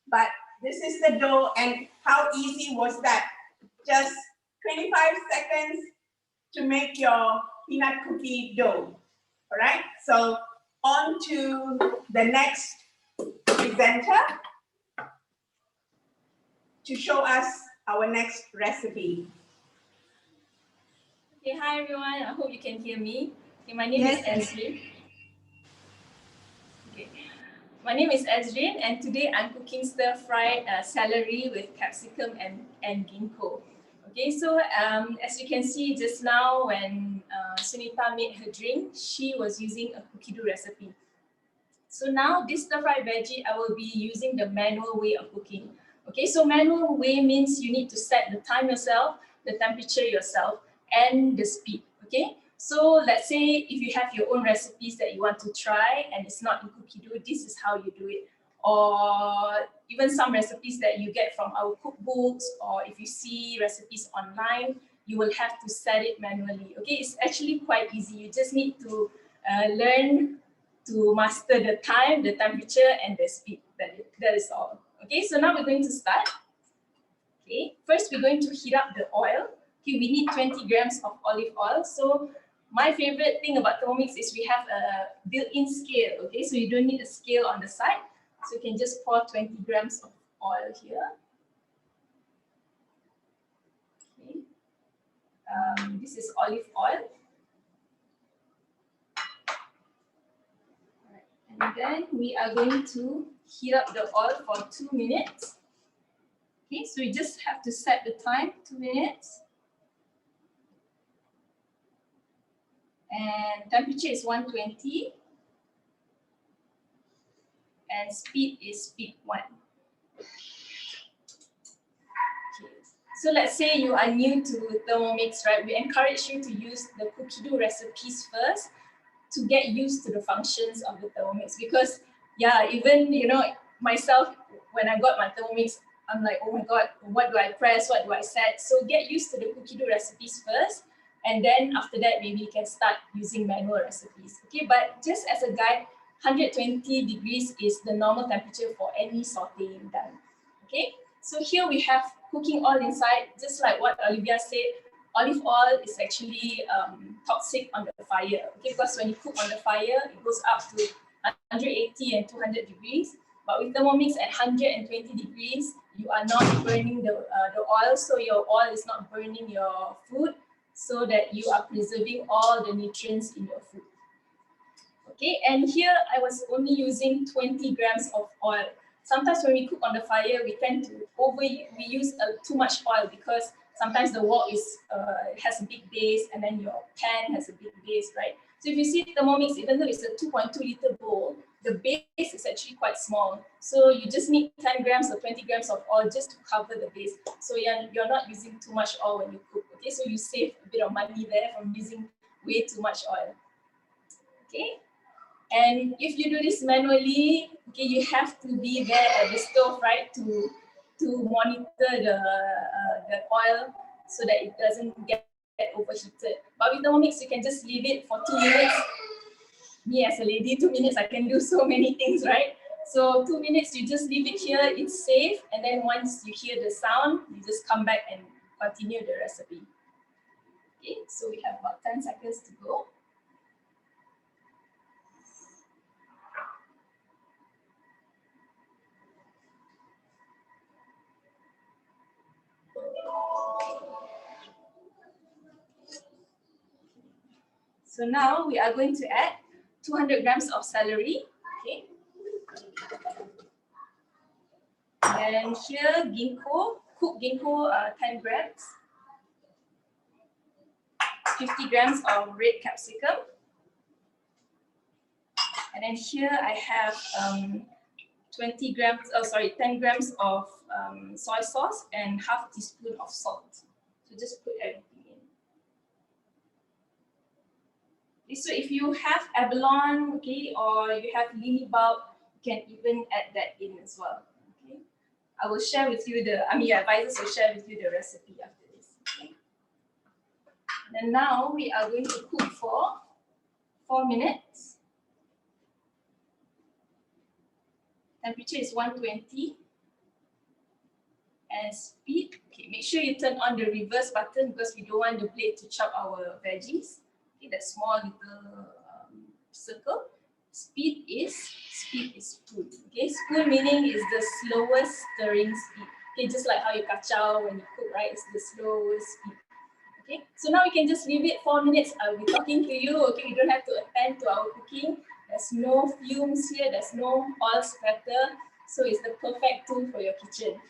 But this is the dough, and how easy was that? Just 25 seconds to make your peanut cookie dough, all right? So on to the next presenter to show us our next recipe. Okay, hi everyone. I hope you can hear me. Okay, my name is Ezrin. Okay, my name is Ezrin, and today I'm cooking stir-fried celery with capsicum and ginkgo. Okay, so as you can see just now, when Sunita made her drink, she was using a cookie dough recipe. So now this stir-fried veggie, I will be using the manual way of cooking. Okay, so manual way means you need to set the time yourself, the temperature yourself, and the speed. Okay, so let's say if you have your own recipes that you want to try and it's not in cookie dough, this is how you do it. Or even some recipes that you get from our cookbooks, or if you see recipes online, you will have to set it manually. Okay, it's actually quite easy. You just need to learn to master the time, the temperature, and the speed. That is all. Okay, so now we're going to start. Okay, first we're going to heat up the oil. Okay, we need 20 grams of olive oil. So my favorite thing about Thermomix is we have a built-in scale. Okay, so you don't need a scale on the side. So you can just pour 20 grams of oil here. Okay, this is olive oil. And then we are going to heat up the oil for 2 minutes. Okay, so you just have to set the time, 2 minutes. And temperature is 120. And speed is speed 1. Okay. So let's say you are new to Thermomix, right? We encourage you to use the cookie dough recipes first to get used to the functions of the Thermomix, because yeah, even myself, when I got my Thermomix, I'm like, oh my god, what do I press, what do I set? So get used to the cookie dough recipes first, and then after that maybe you can start using manual recipes. Okay, but just as a guide, 120 degrees is the normal temperature for any sauteing done. Okay, so here we have cooking oil inside. Just like what Olivia said, olive oil is actually toxic on the fire. Okay, because when you cook on the fire, it goes up to 180 and 200 degrees. But with Thermomix at 120 degrees, you are not burning the oil, so your oil is not burning your food, so that you are preserving all the nutrients in your food. Okay, and here I was only using 20 grams of oil. Sometimes when we cook on the fire, we tend to we use too much oil, because sometimes the wok has a big base, and then your pan has a big base, right? So if you see Thermomix, even though it's a 2.2 liter bowl, the base is actually quite small. So you just need 10 grams or 20 grams of oil just to cover the base. So you're not using too much oil when you cook, okay? So you save a bit of money there from using way too much oil, okay? And if you do this manually, okay, you have to be there at the stove, right, to monitor the oil so that it doesn't get overheated. But with Thermomix, you can just leave it for 2 minutes. Me as a lady, 2 minutes, I can do so many things, right? So 2 minutes, you just leave it here, it's safe. And then once you hear the sound, you just come back and continue the recipe. Okay, so we have about 10 seconds to go. So now we are going to add 200 grams of celery, okay? And here ginkgo, cooked ginkgo 10 grams, 50 grams of red capsicum. And then here I have 10 grams of soy sauce and half teaspoon of salt. So just put everything in. So if you have abalone, okay, or you have lily bulb, you can even add that in as well. Okay, I will share with you your advisors will share with you the recipe after this. Okay. And now we are going to cook for 4 minutes. Temperature is 120. And speed, okay, make sure you turn on the reverse button because we don't want the blade to chop our veggies. Okay, that small little circle. Speed is spoon. Okay, spoon meaning is the slowest stirring speed. Okay, just like how you kacau when you cook, right? It's the slowest speed. Okay, so now we can just leave it 4 minutes. I'll be talking to you. Okay, you don't have to attend to our cooking. There's no fumes here. There's no oil splatter. So it's the perfect tool for your kitchen.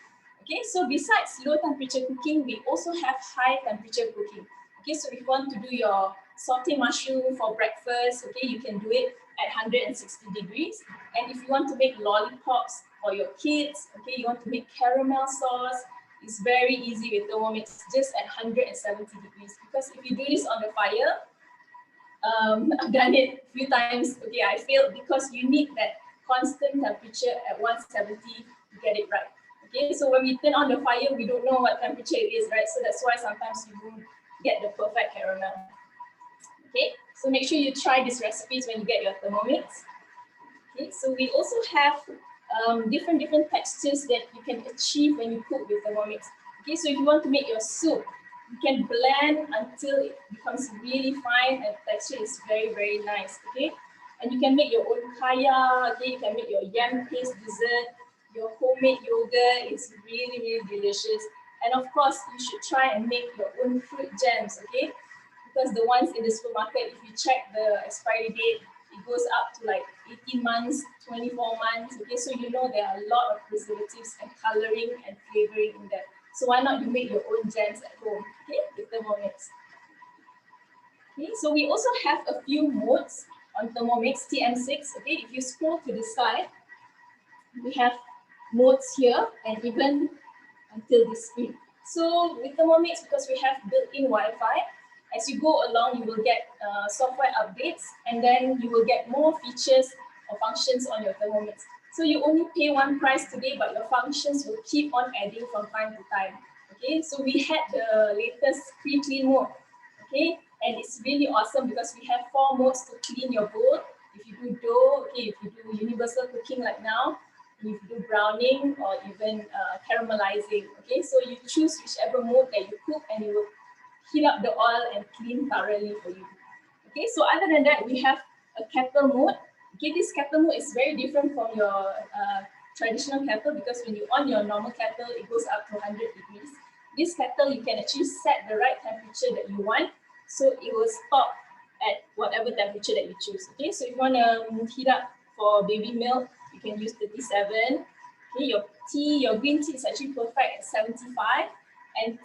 Okay, so besides low temperature cooking, we also have high temperature cooking. Okay, so if you want to do your sauté mushroom for breakfast, okay, you can do it at 160 degrees. And if you want to make lollipops for your kids, okay, you want to make caramel sauce, it's very easy with Thermomix, just at 170 degrees. Because if you do this on the fire, I've done it a few times, okay, I failed because you need that constant temperature at 170 to get it right. Okay, so when we turn on the fire, we don't know what temperature it is, right? So that's why sometimes you won't get the perfect caramel. Okay, so make sure you try these recipes when you get your Thermomix. Okay, so we also have different textures that you can achieve when you cook with Thermomix. Okay, so if you want to make your soup, you can blend until it becomes really fine and texture is very, very nice. Okay, and you can make your own kaya. Okay, you can make your yam paste dessert, your homemade yogurt. It's really, really delicious. And of course, you should try and make your own fruit jams. Okay, because the ones in the supermarket, if you check the expiry date, it goes up to like 18 months, 24 months. Okay, so you know there are a lot of preservatives and coloring and flavoring in there. So why not you make your own jams at home, okay, with Thermomix. Okay, so we also have a few modes on Thermomix TM6. Okay, if you scroll to the side, we have modes here and even until this screen. So with Thermomix, because we have built-in Wi-Fi, as you go along, you will get software updates, and then you will get more features or functions on your Thermomix. So you only pay one price today, but your functions will keep on adding from time to time. Okay, so we had the latest pre-clean mode. Okay, and it's really awesome because we have 4 modes to clean your bowl. If you do dough, okay, if you do universal cooking like now, if you do browning or even caramelizing. Okay, so you choose whichever mode that you cook, and you will heat up the oil and clean thoroughly for you. Okay, so other than that, we have a kettle mode. Okay, this kettle mode is very different from your traditional kettle because when you on your normal kettle, it goes up to 100 degrees. This kettle, you can actually set the right temperature that you want, so it will stop at whatever temperature that you choose. Okay, so if you want to heat up for baby milk, you can use 37. Okay, your tea, your green tea is actually perfect at 75. And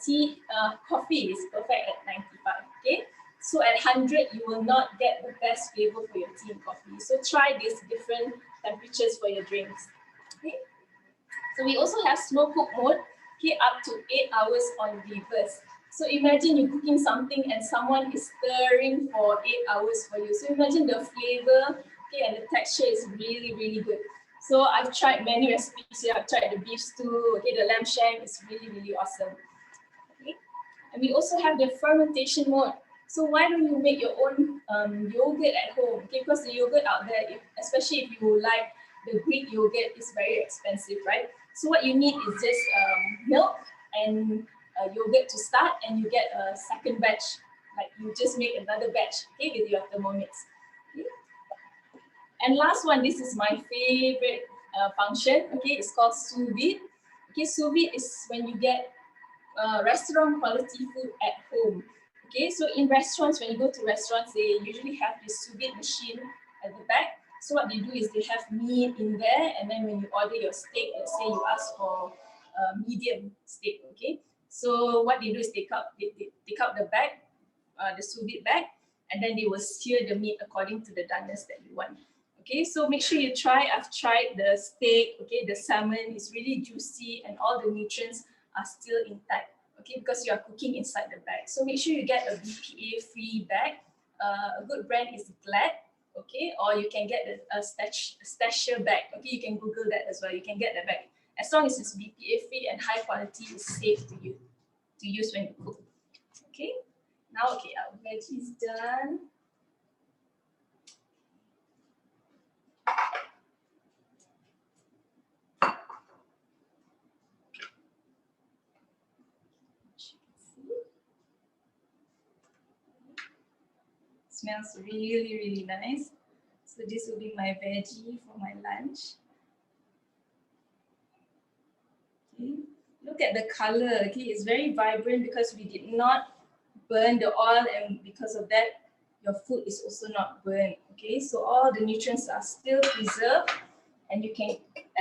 coffee is perfect at 95, okay? So at 100, you will not get the best flavor for your tea and coffee. So try these different temperatures for your drinks. Okay. So we also have slow cook mode, okay, up to 8 hours on reverse. So imagine you're cooking something and someone is stirring for 8 hours for you. So imagine the flavor, okay, and the texture is really, really good. So I've tried many recipes here. I've tried the beef stew, okay, the lamb shank is really, really awesome. Okay. And we also have the fermentation mode. So why don't you make your own yogurt at home? Okay, because the yogurt out there, especially if you like the Greek yogurt, is very expensive, right? So what you need is just milk and yogurt to start, and you get a second batch. Like you just make another batch, okay, with your Thermomix. Okay? And last one, this is my favorite function. Okay, it's called sous vide. Okay, sous vide is when you get restaurant quality food at home. Okay, so in restaurants, when you go to restaurants, they usually have this sous vide machine at the back. So what they do is they have meat in there, and then when you order your steak, let's say you ask for medium steak, okay? So what they do is they take out the bag, the sous vide bag, and then they will sear the meat according to the doneness that you want. Okay, so make sure you try. I've tried the steak, okay, the salmon is really juicy and all the nutrients are still intact, okay, because you are cooking inside the bag. So make sure you get a BPA-free bag. A good brand is Glad, okay, or you can get a Stasher bag. Okay, you can Google that as well. You can get the bag. As long as it's BPA-free and high quality, it's safe to use when you cook. Okay, now, okay, our veggie is done. Smells really, really nice. So this will be my veggie for my lunch. Okay. Look at the color. Okay, it's very vibrant because we did not burn the oil, and because of that, your food is also not burned. Okay, so all the nutrients are still preserved, and you can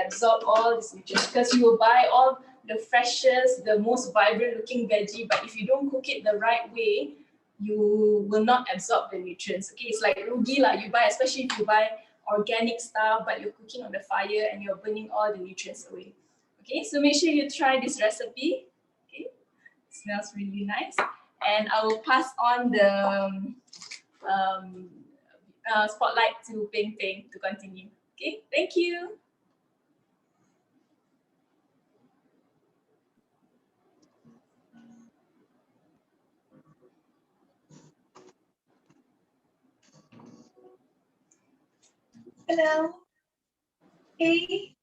absorb all these nutrients because you will buy all the freshest, the most vibrant looking veggie, but if you don't cook it the right way, you will not absorb the nutrients. Okay, it's like rugi lah. You buy, especially if you buy organic stuff, but you're cooking on the fire and you're burning all the nutrients away. Okay, so make sure you try this recipe. Okay, it smells really nice. And I will pass on the spotlight to Peng Peng to continue. Okay, thank you. Hello. Hey.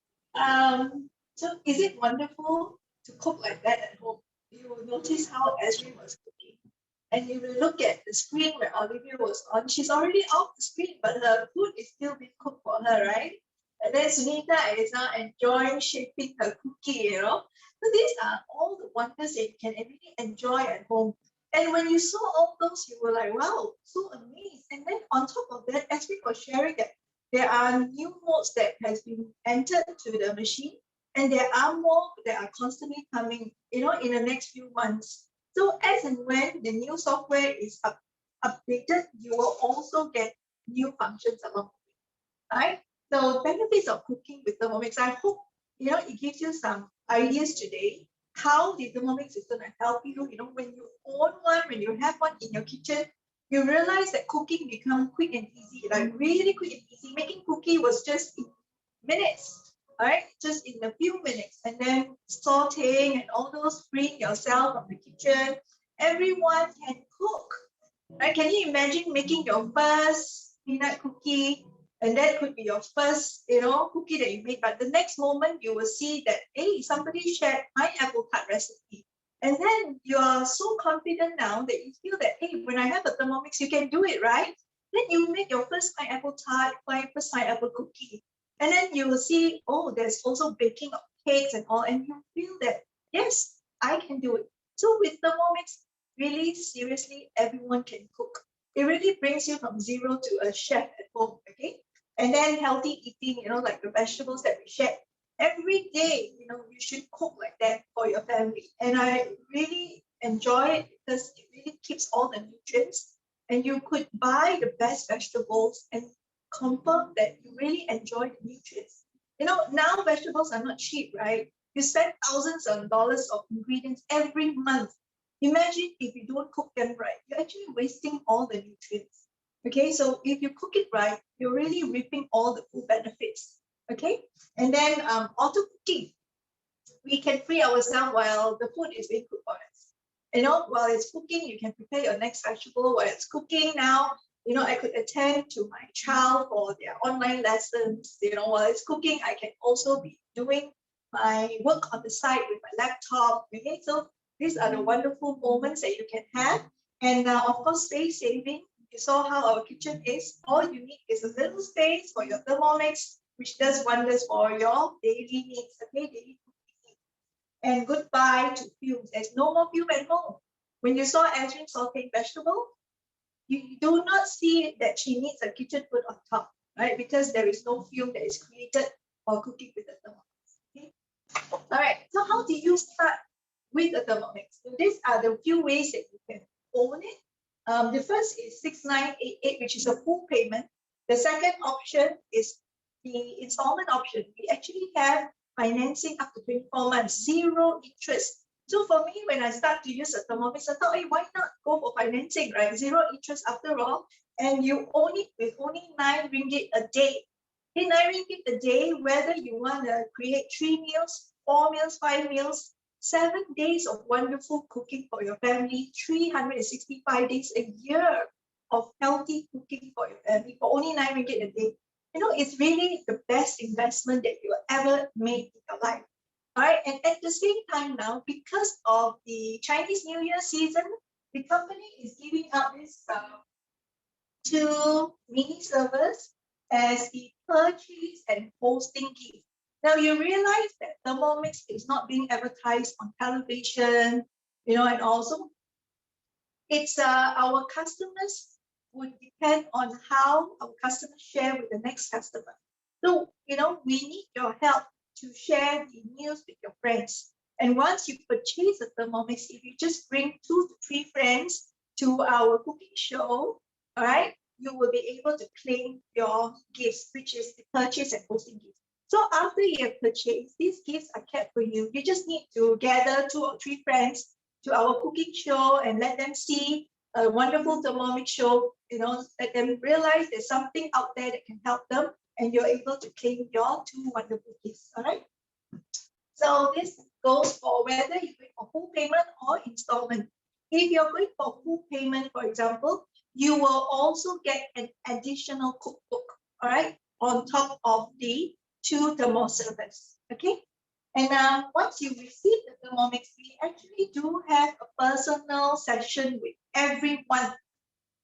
So is it wonderful to cook like that at home? You will notice how Esri was cooking. And you will look at the screen where Olivia was on. She's already off the screen, but her food is still being cooked for her, right? And then Sunita is now enjoying shaping her cookie, you know. So these are all the wonders that you can really enjoy at home. And when you saw all those, you were like, wow, so amazed. And then on top of that, Esri was sharing that there are new modes that has been entered to the machine, and there are more that are constantly coming, you know, in the next few months. So as and when the new software is updated, you will also get new functions along the way, right? So benefits of cooking with Thermomix. I hope, you know, it gives you some ideas today how the Thermomix is going to help you. You know, when you own one, when you have one in your kitchen, you realize that cooking becomes quick and easy, like really quick and easy. Making cookie was just in minutes, right? Just in a few minutes. And then sauteing and all those, freeing yourself from the kitchen. Everyone can cook, right? Can you imagine making your first peanut cookie? And that could be your first, you know, cookie that you make. But the next moment you will see that, hey, somebody shared pineapple tart recipe. And then you are so confident now that you feel that, hey, when I have a Thermomix, you can do it, right? Then you make your first pineapple tart, first pineapple cookie. And then you will see, oh, there's also baking of cakes and all. And you feel that, yes, I can do it. So with Thermomix, really, seriously, everyone can cook. It really brings you from zero to a chef at home, okay? And then healthy eating, you know, like the vegetables that we share. Every day, you know, you should cook like that for your family. And I really enjoy it because it really keeps all the nutrients. And you could buy the best vegetables and confirm that you really enjoy the nutrients. You know, now vegetables are not cheap, right? You spend thousands of dollars of ingredients every month. Imagine if you don't cook them right, you're actually wasting all the nutrients. Okay, so if you cook it right, you're really reaping all the full benefits. Okay, and then auto cooking. We can free ourselves while the food is being cooked for us. You know, while it's cooking, you can prepare your next vegetable. While it's cooking now, you know, I could attend to my child for their online lessons. You know, while it's cooking, I can also be doing my work on the side with my laptop. Okay, so these are the wonderful moments that you can have. And of course, space saving. You saw how our kitchen is. All you need is a little space for your Thermomix, which does wonders for your daily needs. Okay, daily cooking needs. And goodbye to fumes. There's no more fume at home. When you saw Adrian sauteing vegetable, you do not see that she needs a kitchen hood on top, right? Because there is no fume that is created for cooking with the Thermomix. Okay. All right. So how do you start with the Thermomix? So these are the few ways that you can own it. The first is 6988, which is a full payment. The second option is the installment option. We actually have financing up to 24 months, 0 interest. So for me, when I start to use a Thermomix, I thought, hey, why not go for financing, right? 0 interest after all, and you own it with only 9 ringgit a day. In 9 ringgit a day, whether you want to create 3 meals, 4 meals, 5 meals, 7 days of wonderful cooking for your family, 365 days a year of healthy cooking for your family for only 9 ringgit a day. You know, it's really the best investment that you will ever make in your life. All right, and at the same time now, because of the Chinese New Year season, the company is giving out this 2 mini servers as the purchase and hosting gift. Now you realize that Thermomix is not being advertised on television, you know, and also it's our customers would depend on how our customers share with the next customer. So, you know, we need your help to share the news with your friends. And once you purchase a Thermomix, if you just bring 2 to 3 friends to our cooking show, all right, you will be able to claim your gifts, which is the purchase and hosting gifts. So after you have purchased, these gifts are kept for you. You just need to gather 2 or 3 friends to our cooking show and let them see a wonderful Thermomix show, you know, let them realize there's something out there that can help them, and you're able to claim your 2 wonderful gifts, all right? So this goes for whether you're going for full payment or installment. If you're going for full payment, for example, you will also get an additional cookbook, all right, on top of the 2 thermo servers, okay? And once you receive the Thermomix, we actually do have a personal session with everyone.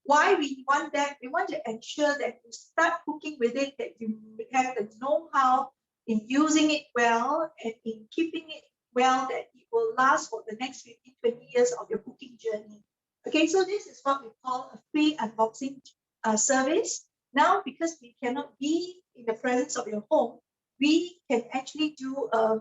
Why we want that? We want to ensure that you start cooking with it, that you have the know-how in using it well and in keeping it well, that it will last for the next 15, 20 years of your cooking journey. Okay, so this is what we call a free unboxing service. Now, because we cannot be in the presence of your home, we can actually do a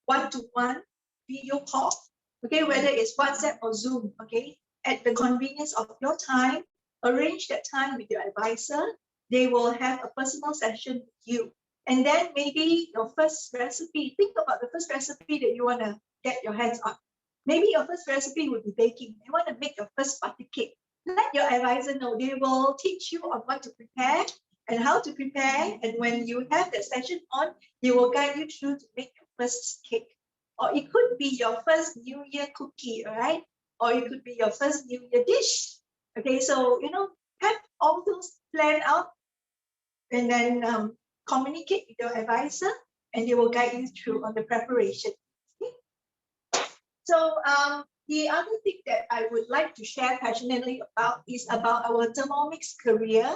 one-to-one video call, okay, whether it's WhatsApp or Zoom, okay, at the convenience of your time. Arrange that time with your advisor. They will have a personal session with you. And then maybe your first recipe, think about the first recipe that you want to get your hands on. Maybe your first recipe would be baking. You want to make your first butter cake. Let your advisor know. They will teach you on what to prepare and how to prepare. And when you have that session on, they will guide you through to make your first cake. Or it could be your first New Year cookie, all right? Or it could be your first New Year dish. Okay, so, you know, have all those planned out and then communicate with your advisor and they will guide you through on the preparation. Okay? So the other thing that I would like to share passionately about is about our Thermomix career,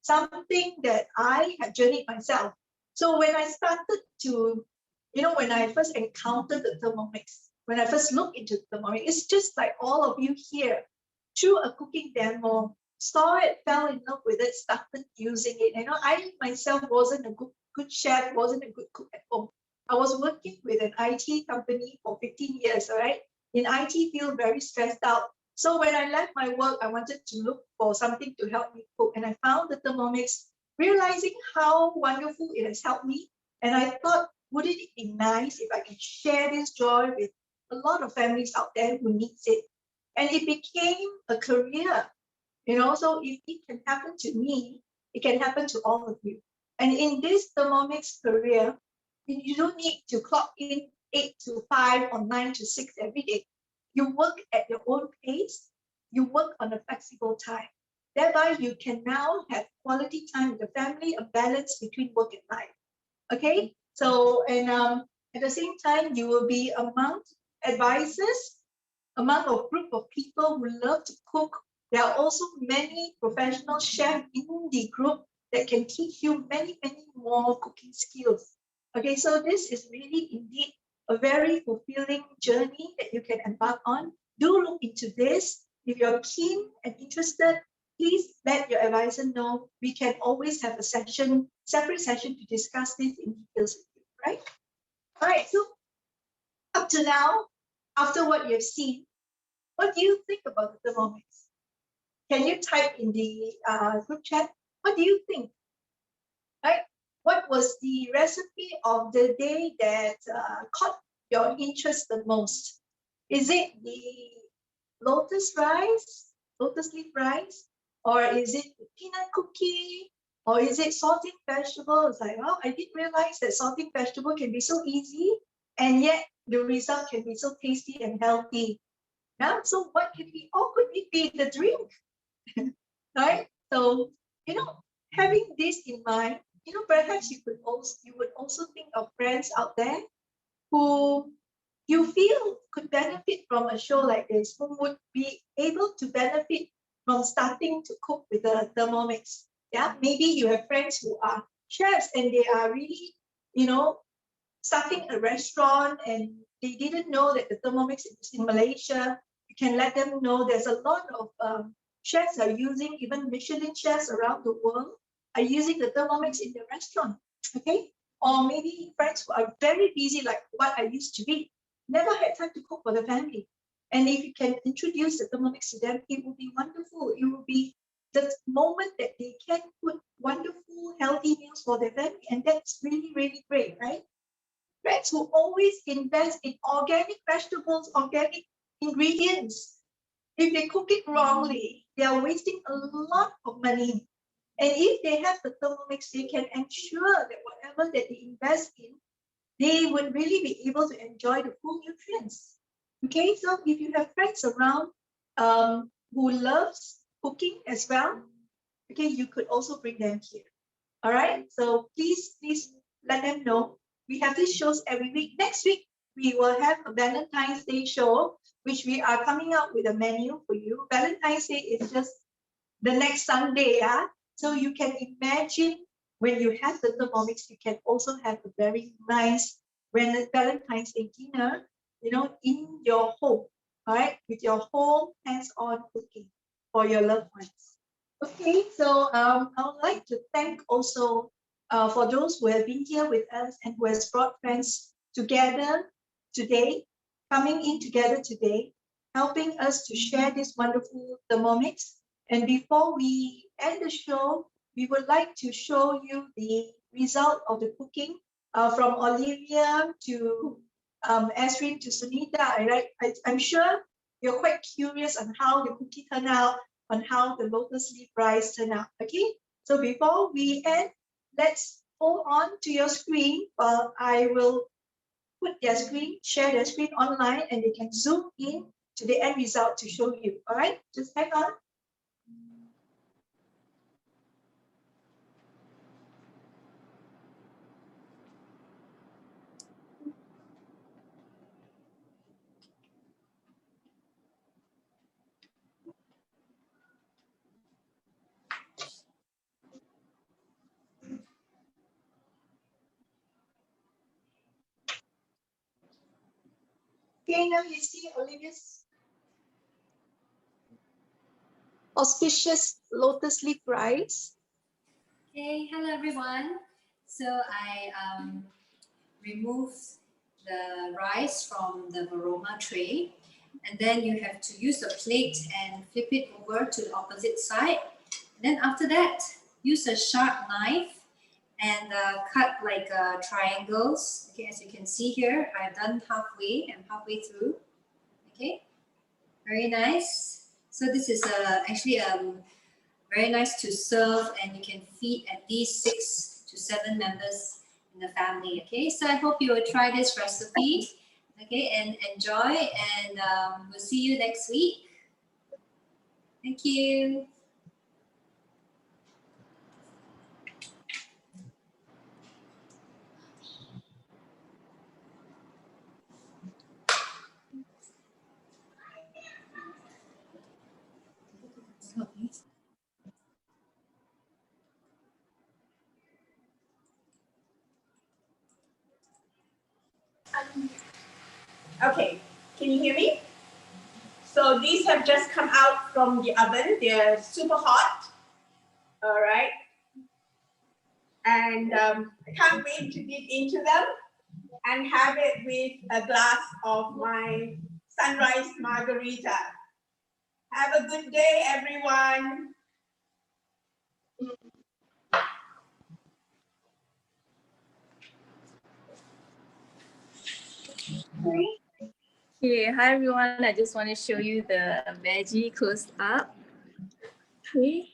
something that I have journeyed myself. So when I started to, you know, when I first encountered the Thermomix, when I first looked into the Thermomix, it's just like all of you here, through a cooking demo, saw it, fell in love with it, started using it. You know, I myself wasn't a good chef, wasn't a good cook at home. I was working with an IT company for 15 years, all right? In IT field, very stressed out. So when I left my work, I wanted to look for something to help me cook. And I found the Thermomix, realizing how wonderful it has helped me. And I thought, wouldn't it be nice if I can share this joy with a lot of families out there who needs it? And it became a career, you know, so if it can happen to me, it can happen to all of you. And in this Thermomix career, you don't need to clock in 8 to 5 or 9 to 6 every day. You work at your own pace. You work on a flexible time. Thereby, you can now have quality time with the family, a balance between work and life. Okay, so and at the same time, you will be among advisors, among a group of people who love to cook. There are also many professional chefs in the group that can teach you many more cooking skills. Okay, so this is really indeed a very fulfilling journey that you can embark on. Do look into this. If you're keen and interested, please let your advisor know. We can always have a session, separate session to discuss this in details with you, right? All right, so up to now, after what you've seen, what do you think about the Thermomix? Can you type in the group chat? What do you think? Right? What was the recipe of the day that caught your interest the most? Is it the lotus rice, lotus leaf rice? Or is it the peanut cookie? Or is it salting vegetables? Like, oh, I didn't realize that salting vegetable can be so easy, and yet the result can be so tasty and healthy. Yeah, so what could be, or could it be the drink? Right? So, you know, having this in mind, you know, perhaps you would also think of friends out there who you feel could benefit from a show like this, who would be able to benefit from starting to cook with the Thermomix. Yeah, maybe you have friends who are chefs and they are really, you know, starting a restaurant and they didn't know that the Thermomix is in Malaysia. You can let them know there's a lot of chefs are using, even Michelin chefs around the world are using the Thermomix in their restaurant. Okay, or maybe friends who are very busy, like what I used to be, never had time to cook for the family. And if you can introduce the Thermomix to them, it will be wonderful. It will be the moment that they can put wonderful, healthy meals for their family. And that's really, really great, right? Friends who always invest in organic vegetables, organic ingredients. If they cook it wrongly, they are wasting a lot of money. And if they have the Thermomix, they can ensure that whatever that they invest in, they would really be able to enjoy the full nutrients. Okay, so if you have friends around who loves cooking as well, okay, you could also bring them here. All right, so please let them know. We have these shows every week. Next week, we will have a Valentine's Day show, which we are coming up with a menu for you. Valentine's Day is just the next Sunday, yeah? So you can imagine when you have the Thermomix, you can also have a very nice Valentine's Day dinner, you know, in your home, all right? With your home hands-on cooking for your loved ones. Okay, so I would like to thank also for those who have been here with us and who has brought friends together today, coming in together today, helping us to share this wonderful Thermomix. And before we end the show, we would like to show you the result of the cooking from Olivia to Esrin to Sunita. Right? I'm sure you're quite curious on how the cookie turned out, on how the lotus leaf rice turned out. Okay, so before we end, let's hold on to your screen while I will put their screen, share their screen online, and they can zoom in to the end result to show you. All right, just hang on. Okay, now you see Olivia's auspicious lotus leaf rice. Okay, hello everyone. So I remove the rice from the aroma tray, and then you have to use a plate and flip it over to the opposite side. And then after that, use a sharp knife and cut like triangles. Okay, as you can see here, I've done halfway and halfway through. Okay, very nice. So this is actually very nice to serve, and you can feed at least 6 to 7 members in the family. Okay, so I hope you will try this recipe. Okay, and enjoy, and we'll see you next week. Thank you. Okay, can you hear me? So these have just come out from the oven. They're super hot. All right. And I can't wait to get into them and have it with a glass of my sunrise margarita. Have a good day, everyone. Okay, hi everyone. I just want to show you the veggie close up. Okay,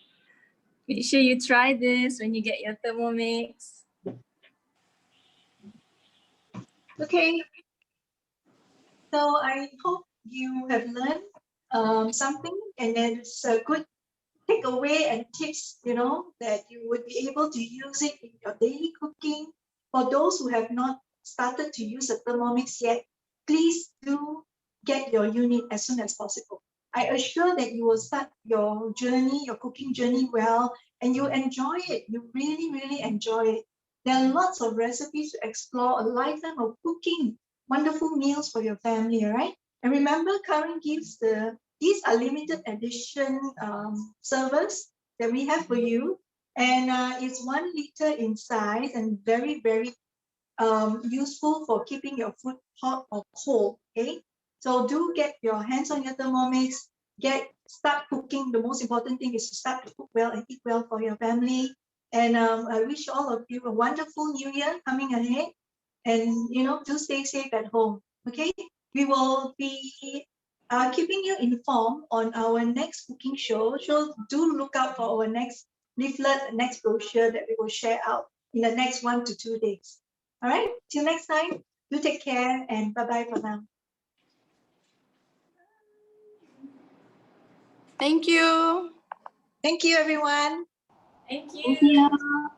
make sure you try this when you get your Thermomix. Okay. So I hope you have learned something, and then it's a good takeaway and tips, you know, that you would be able to use it in your daily cooking. For those who have not started to use a Thermomix yet, please do get your unit as soon as possible. I assure that you will start your journey, your cooking journey well, and you enjoy it. You really, really enjoy it. There are lots of recipes to explore, a lifetime of cooking wonderful meals for your family, all right? And remember, current gifts, these are limited edition servers that we have for you. And it's 1 liter in size and very, very useful for keeping your food hot or cold, okay? So do get your hands on your Thermomix, start cooking. The most important thing is to start to cook well and eat well for your family. And I wish all of you a wonderful new year coming ahead. And, you know, do stay safe at home, okay? We will be keeping you informed on our next cooking show. So do look out for our next leaflet, next brochure that we will share out in the next 1 to 2 days. All right, till next time, do take care and bye-bye for now. Thank you. Thank you, everyone. Thank you. Thank you.